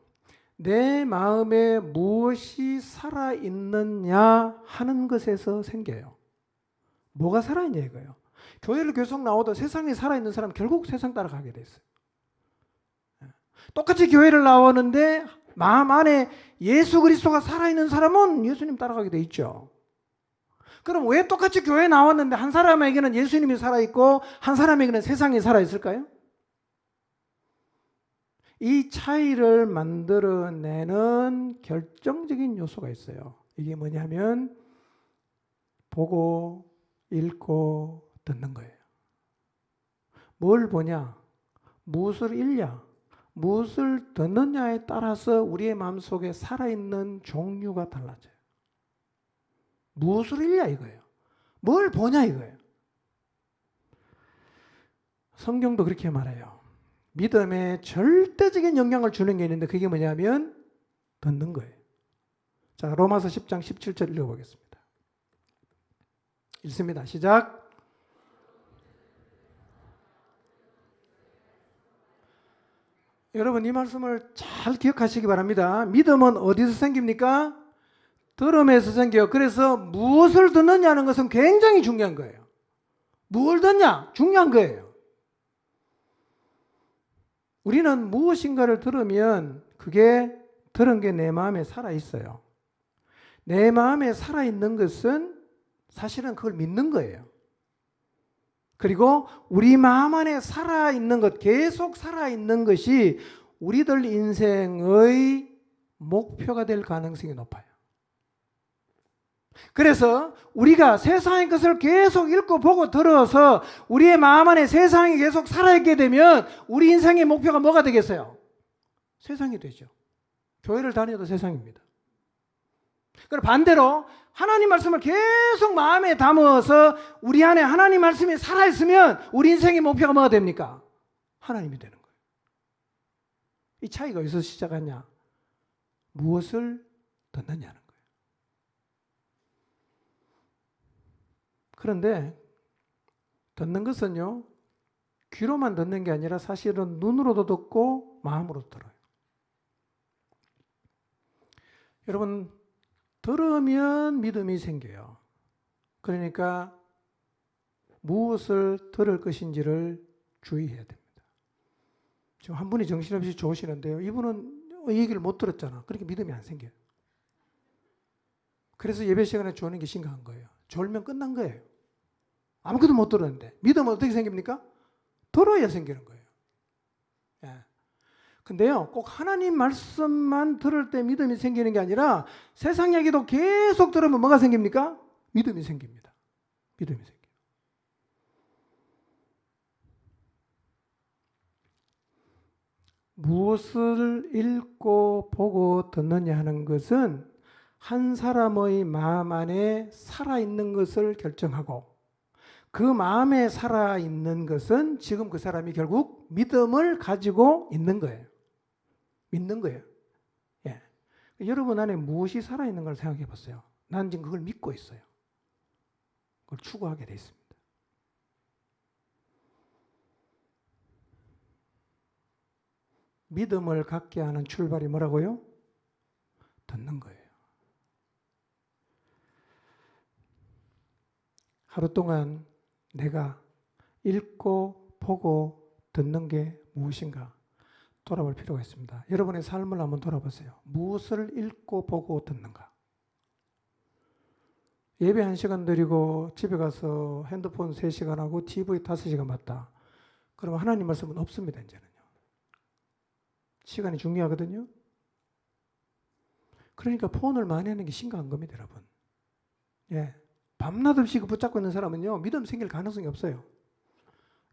내 마음에 무엇이 살아있느냐 하는 것에서 생겨요. 뭐가 살아있냐 이거예요. 교회를 계속 나오다 세상에 살아있는 사람 결국 세상 따라가게 됐어요. 똑같이 교회를 나오는데 마음 안에 예수 그리스도가 살아있는 사람은 예수님 따라가게 돼 있죠. 그럼 왜 똑같이 교회에 나왔는데 한 사람에게는 예수님이 살아있고 한 사람에게는 세상이 살아있을까요? 이 차이를 만들어내는 결정적인 요소가 있어요. 이게 뭐냐면 보고 읽고 듣는 거예요. 뭘 보냐? 무엇을 읽냐? 무엇을 듣느냐에 따라서 우리의 마음속에 살아있는 종류가 달라져요. 무엇을 읽냐 이거예요. 뭘 보냐 이거예요. 성경도 그렇게 말해요. 믿음에 절대적인 영향을 주는 게 있는데 그게 뭐냐면 듣는 거예요. 자, 로마서 10장 17절 읽어보겠습니다. 읽습니다. 시작. 여러분 이 말씀을 잘 기억하시기 바랍니다. 믿음은 어디서 생깁니까? 들음에서 생겨요. 그래서 무엇을 듣느냐는 것은 굉장히 중요한 거예요. 뭘 듣냐? 중요한 거예요. 우리는 무엇인가를 들으면 그게 들은 게 내 마음에 살아있어요. 내 마음에 살아있는 것은 사실은 그걸 믿는 거예요. 그리고 우리 마음 안에 살아있는 것, 계속 살아있는 것이 우리들 인생의 목표가 될 가능성이 높아요. 그래서 우리가 세상의 것을 계속 읽고 보고 들어서 우리의 마음 안에 세상이 계속 살아있게 되면 우리 인생의 목표가 뭐가 되겠어요? 세상이 되죠. 교회를 다녀도 세상입니다. 그리고 반대로 하나님 말씀을 계속 마음에 담아서 우리 안에 하나님 말씀이 살아있으면 우리 인생의 목표가 뭐가 됩니까? 하나님이 되는 거예요. 이 차이가 어디서 시작하냐? 무엇을 듣느냐는 거예요. 그런데 듣는 것은요, 귀로만 듣는 게 아니라 사실은 눈으로도 듣고 마음으로도 들어요. 여러분, 들으면 믿음이 생겨요. 그러니까 무엇을 들을 것인지를 주의해야 됩니다. 지금 한 분이 정신없이 좋으시는데요. 이분은 얘기를 못 들었잖아. 그러니까 믿음이 안 생겨요. 그래서 예배 시간에 좋는 게 심각한 거예요. 졸면 끝난 거예요. 아무것도 못 들었는데. 믿음은 어떻게 생깁니까? 들어야 생기는 거예요. 예. 근데요, 꼭 하나님 말씀만 들을 때 믿음이 생기는 게 아니라 세상 얘기도 계속 들으면 뭐가 생깁니까? 믿음이 생깁니다. 믿음이 생겨요. 무엇을 읽고 보고 듣느냐 하는 것은 한 사람의 마음 안에 살아있는 것을 결정하고 그 마음에 살아있는 것은 지금 그 사람이 결국 믿음을 가지고 있는 거예요. 믿는 거예요. 예. 여러분 안에 무엇이 살아있는 걸 생각해 보세요. 난 지금 그걸 믿고 있어요. 그걸 추구하게 돼 있습니다. 믿음을 갖게 하는 출발이 뭐라고요? 듣는 거예요. 하루 동안 내가 읽고 보고 듣는 게 무엇인가 돌아볼 필요가 있습니다. 여러분의 삶을 한번 돌아보세요. 무엇을 읽고 보고 듣는가? 예배 1시간 드리고 집에 가서 핸드폰 3시간 하고 TV 5시간 봤다. 그러면 하나님 말씀은 없습니다. 이제는요. 시간이 중요하거든요. 그러니까 폰을 많이 하는 게 심각한 겁니다, 여러분. 예. 밤낮 없이 붙잡고 있는 사람은요, 믿음 생길 가능성이 없어요.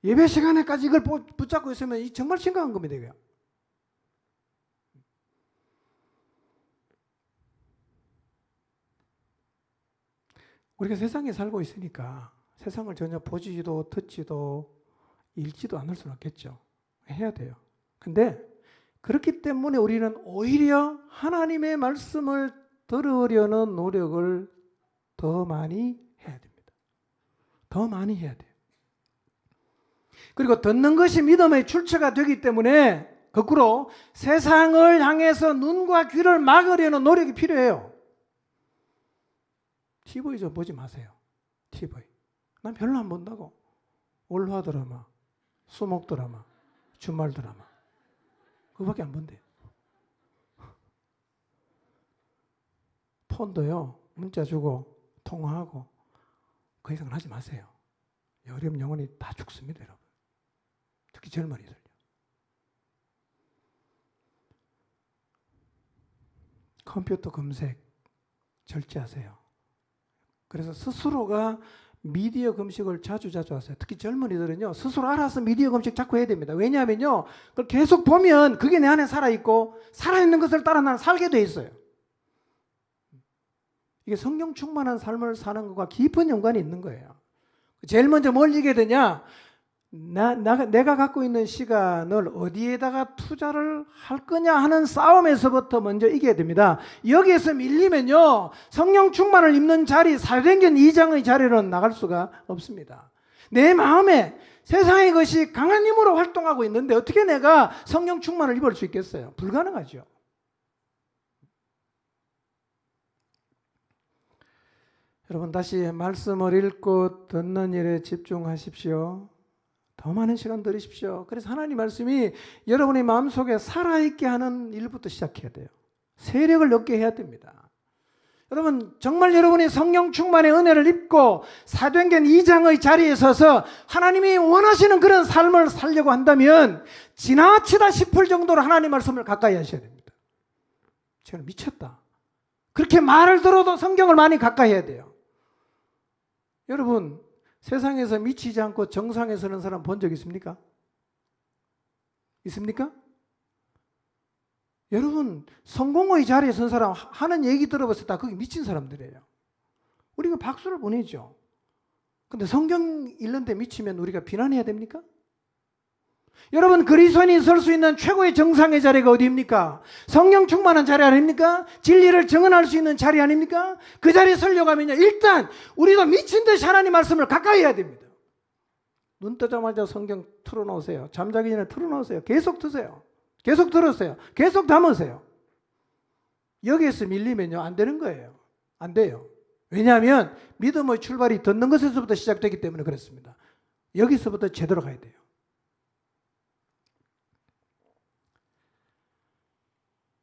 예배 시간에까지 이걸 붙잡고 있으면 정말 심각한 겁니다, 이거요. 우리가 세상에 살고 있으니까 세상을 전혀 보지도 듣지도 읽지도 않을 수는 없겠죠. 해야 돼요. 근데 그렇기 때문에 우리는 오히려 하나님의 말씀을 들으려는 노력을 더 많이 해야 됩니다. 더 많이 해야 돼요. 그리고 듣는 것이 믿음의 출처가 되기 때문에 거꾸로 세상을 향해서 눈과 귀를 막으려는 노력이 필요해요. TV 좀 보지 마세요. TV. 난 별로 안 본다고. 월화 드라마, 수목 드라마, 주말 드라마. 그거밖에 안 본대요. 폰도요, 문자 주고 통화하고 그 이상은 하지 마세요. 여름 영혼이 다 죽습니다, 여러분. 특히 젊은이들요. 컴퓨터 검색 절제하세요. 그래서 스스로가 미디어 검색을 자주 하세요. 특히 젊은이들은요, 스스로 알아서 미디어 검색 자꾸 해야 됩니다. 왜냐하면요, 그걸 계속 보면 그게 내 안에 살아있고, 살아있는 것을 따라 나는 살게 돼 있어요. 이게 성령 충만한 삶을 사는 것과 깊은 연관이 있는 거예요. 제일 먼저 뭘 이겨야 되냐? 내가 갖고 있는 시간을 어디에다가 투자를 할 거냐 하는 싸움에서부터 먼저 이겨야 됩니다. 여기에서 밀리면요, 성령 충만을 입는 자리, 사도행전 2장의 자리로는 나갈 수가 없습니다. 내 마음에 세상의 것이 강한 힘으로 활동하고 있는데 어떻게 내가 성령 충만을 입을 수 있겠어요? 불가능하죠. 여러분, 다시 말씀을 읽고 듣는 일에 집중하십시오. 더 많은 시간 들으십시오. 그래서 하나님 말씀이 여러분의 마음속에 살아있게 하는 일부터 시작해야 돼요. 세력을 얻게 해야 됩니다. 여러분, 정말 여러분이 성령 충만의 은혜를 입고 사도행전 2장의 자리에 서서 하나님이 원하시는 그런 삶을 살려고 한다면 지나치다 싶을 정도로 하나님 말씀을 가까이 하셔야 됩니다. 저는 미쳤다. 그렇게 말을 들어도 성경을 많이 가까이 해야 돼요. 여러분, 세상에서 미치지 않고 정상에 서는 사람 본 적 있습니까? 있습니까? 여러분, 성공의 자리에 선 사람 하는 얘기 들어봤을 때 거기 미친 사람들이에요. 우리가 박수를 보내죠. 근데 성경 읽는데 미치면 우리가 비난해야 됩니까? 여러분, 그리스도인이 설 수 있는 최고의 정상의 자리가 어디입니까? 성령 충만한 자리 아닙니까? 진리를 증언할 수 있는 자리 아닙니까? 그 자리에 서려고 하면요, 일단 우리가 미친 듯이 하나님 말씀을 가까이 해야 됩니다. 눈 뜨자마자 성경 틀어놓으세요. 잠자기 전에 틀어놓으세요. 계속 드세요. 계속 들으세요. 계속 담으세요. 여기에서 밀리면요, 안 되는 거예요. 안 돼요. 왜냐하면 믿음의 출발이 듣는 것에서부터 시작되기 때문에 그렇습니다. 여기서부터 제대로 가야 돼요.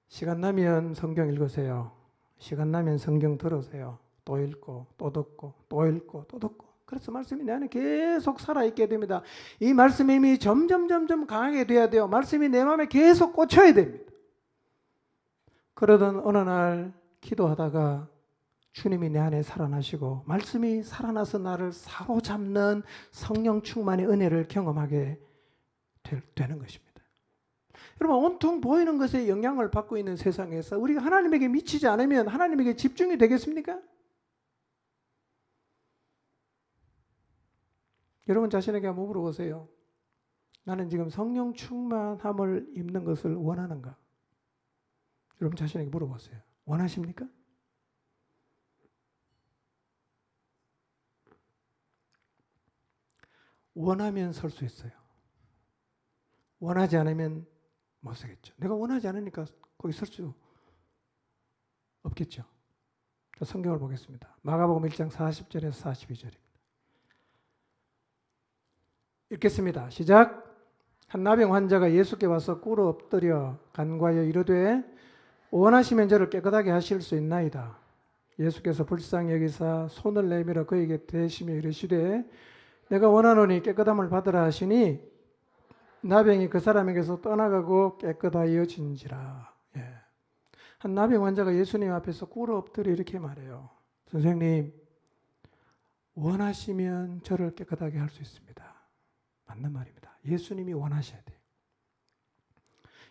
시간 나면 성경 읽으세요. 시간 나면 성경 들으세요. 또 읽고 또 듣고 또 읽고 또 듣고. 그래서 말씀이 내 안에 계속 살아있게 됩니다. 이 말씀의 힘이 점점 강하게 돼야 돼요. 말씀이 내 마음에 계속 꽂혀야 됩니다. 그러던 어느 날 기도하다가 주님이 내 안에 살아나시고 말씀이 살아나서 나를 사로잡는 성령 충만의 은혜를 경험하게 되는 것입니다. 여러분, 온통 보이는 것에 영향을 받고 있는 세상에서 우리가 하나님에게 미치지 않으면 하나님에게 집중이 되겠습니까? 여러분 자신에게 한번 물어보세요. 나는 지금 성령 충만함을 입는 것을 원하는가? 여러분 자신에게 물어보세요. 원하십니까? 원하면 설 수 있어요. 원하지 않으면 못 서겠죠. 내가 원하지 않으니까 거기 설 수 없겠죠. 자, 성경을 보겠습니다. 마가복음 1장 40절에서 42절입니다. 읽겠습니다. 시작. 한 나병 환자가 예수께 와서 꿇어 엎드려 간과하여 이르되 원하시면 저를 깨끗하게 하실 수 있나이다. 예수께서 불쌍히 여기사 손을 내밀어 그에게 대시며 이르시되 내가 원하노니 깨끗함을 받으라 하시니 나병이 그 사람에게서 떠나가고 깨끗하여진지라. 예. 한 나병 환자가 예수님 앞에서 꿇어 엎드려 이렇게 말해요. 선생님, 원하시면 저를 깨끗하게 할 수 있습니다. 맞는 말입니다. 예수님이 원하셔야 돼요.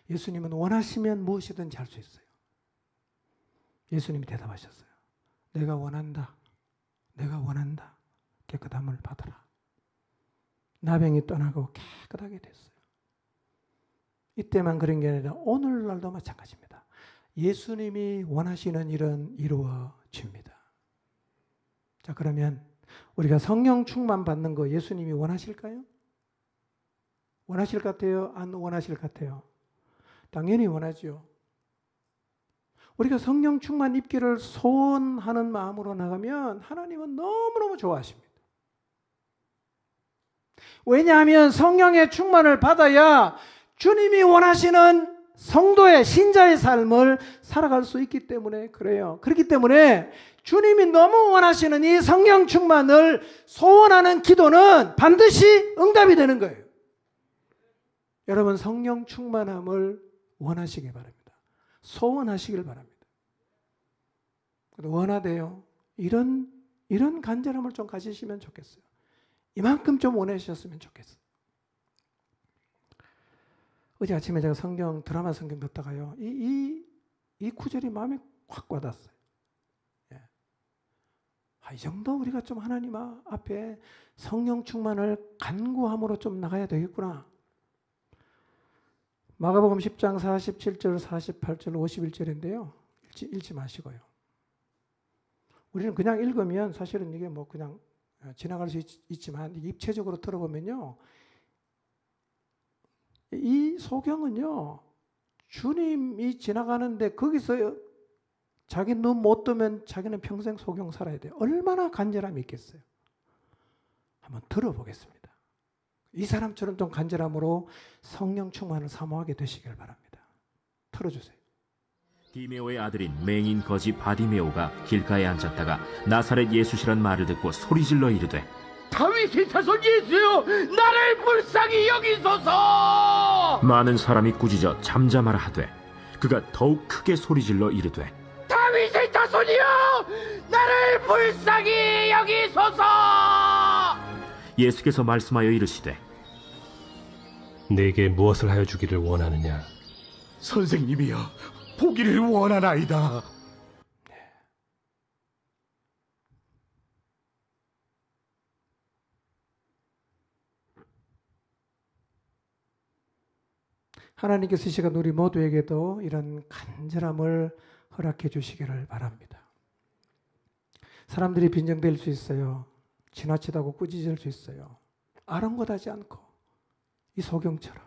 예수님은 원하시면 무엇이든지 할 수 있어요. 예수님이 대답하셨어요. 내가 원한다. 내가 원한다. 깨끗함을 받아라. 나병이 떠나고 깨끗하게 됐어요. 이때만 그런 게 아니라 오늘날도 마찬가지입니다. 예수님이 원하시는 일은 이루어집니다. 자, 그러면 우리가 성령 충만 받는 거 예수님이 원하실까요? 원하실 것 같아요? 안 원하실 것 같아요? 당연히 원하죠. 우리가 성령 충만 입기를 소원하는 마음으로 나가면 하나님은 너무너무 좋아하십니다. 왜냐하면 성령의 충만을 받아야 주님이 원하시는 성도의 신자의 삶을 살아갈 수 있기 때문에 그래요. 그렇기 때문에 주님이 너무 원하시는 이 성령 충만을 소원하는 기도는 반드시 응답이 되는 거예요. 여러분, 성령 충만함을 원하시기 바랍니다. 소원하시길 바랍니다. 원하대요. 이런 간절함을 좀 가지시면 좋겠어요. 이만큼 좀 원하셨으면 좋겠어요. 어제 아침에 제가 드라마 성경 듣다가요. 이 구절이 마음에 확 와닿았어요. 예. 이 정도 우리가 좀 하나님 앞에 성령 충만을 간구함으로 좀 나가야 되겠구나. 마가복음 10장 47절, 48절, 51절인데요. 읽지 마시고요. 우리는 그냥 읽으면 사실은 이게 뭐 그냥 지나갈 수 있지만 입체적으로 들어보면요. 이 소경은요. 주님이 지나가는데 거기서 자기 눈 못 뜨면 자기는 평생 소경 살아야 돼요. 얼마나 간절함이 있겠어요. 한번 들어보겠습니다. 이 사람처럼 좀 간절함으로 성령 충만을 사모하게 되시길 바랍니다. 틀어주세요. 디메오의 아들인 맹인 거지 바디메오가 길가에 앉았다가 나사렛 예수시란 말을 듣고 소리질러 이르되 다윗의 자손 예수여, 나를 불쌍히 여기소서. 많은 사람이 꾸짖어 잠잠하라 하되 그가 더욱 크게 소리질러 이르되 다윗의 자손 나를 불쌍히 여기소서. 예수께서 말씀하여 이르시되 내게 무엇을 하여 주기를 원하느냐? 선생님이여, 보기를 원하나이다. 하나님께서 이 시간 우리 모두에게도 이런 간절함을 허락해 주시기를 바랍니다. 사람들이 빈정될 수 있어요. 지나치다고 꾸짖을 수 있어요. 아랑곳하지 않고 이 소경처럼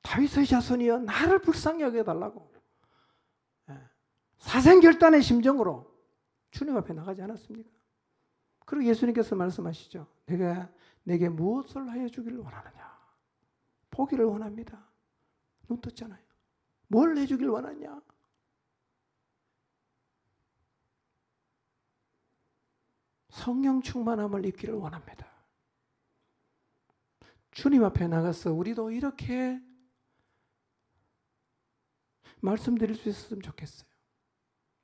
다윗의 자손이여 나를 불쌍히 여겨달라고 사생결단의 심정으로 주님 앞에 나가지 않았습니까? 그리고 예수님께서 말씀하시죠. 내게 무엇을 하여 주기를 원하느냐? 보기를 원합니다. 눈 떴잖아요. 뭘 해주길 원하냐? 성령 충만함을 입기를 원합니다. 주님 앞에 나가서 우리도 이렇게 말씀드릴 수 있었으면 좋겠어요.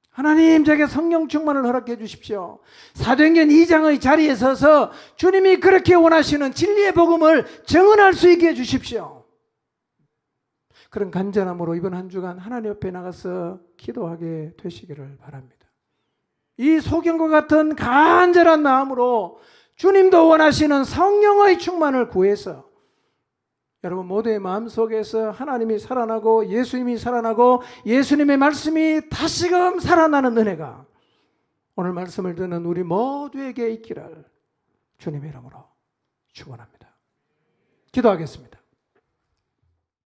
하나님, 제게 성령 충만을 허락해 주십시오. 사도행전 2장의 자리에 서서 주님이 그렇게 원하시는 진리의 복음을 증언할 수 있게 해 주십시오. 그런 간절함으로 이번 한 주간 하나님 앞에 나가서 기도하게 되시기를 바랍니다. 이 소경과 같은 간절한 마음으로 주님도 원하시는 성령의 충만을 구해서 여러분 모두의 마음속에서 하나님이 살아나고 예수님이 살아나고 예수님의 말씀이 다시금 살아나는 은혜가 오늘 말씀을 듣는 우리 모두에게 있기를 주님의 이름으로 축원합니다. 기도하겠습니다.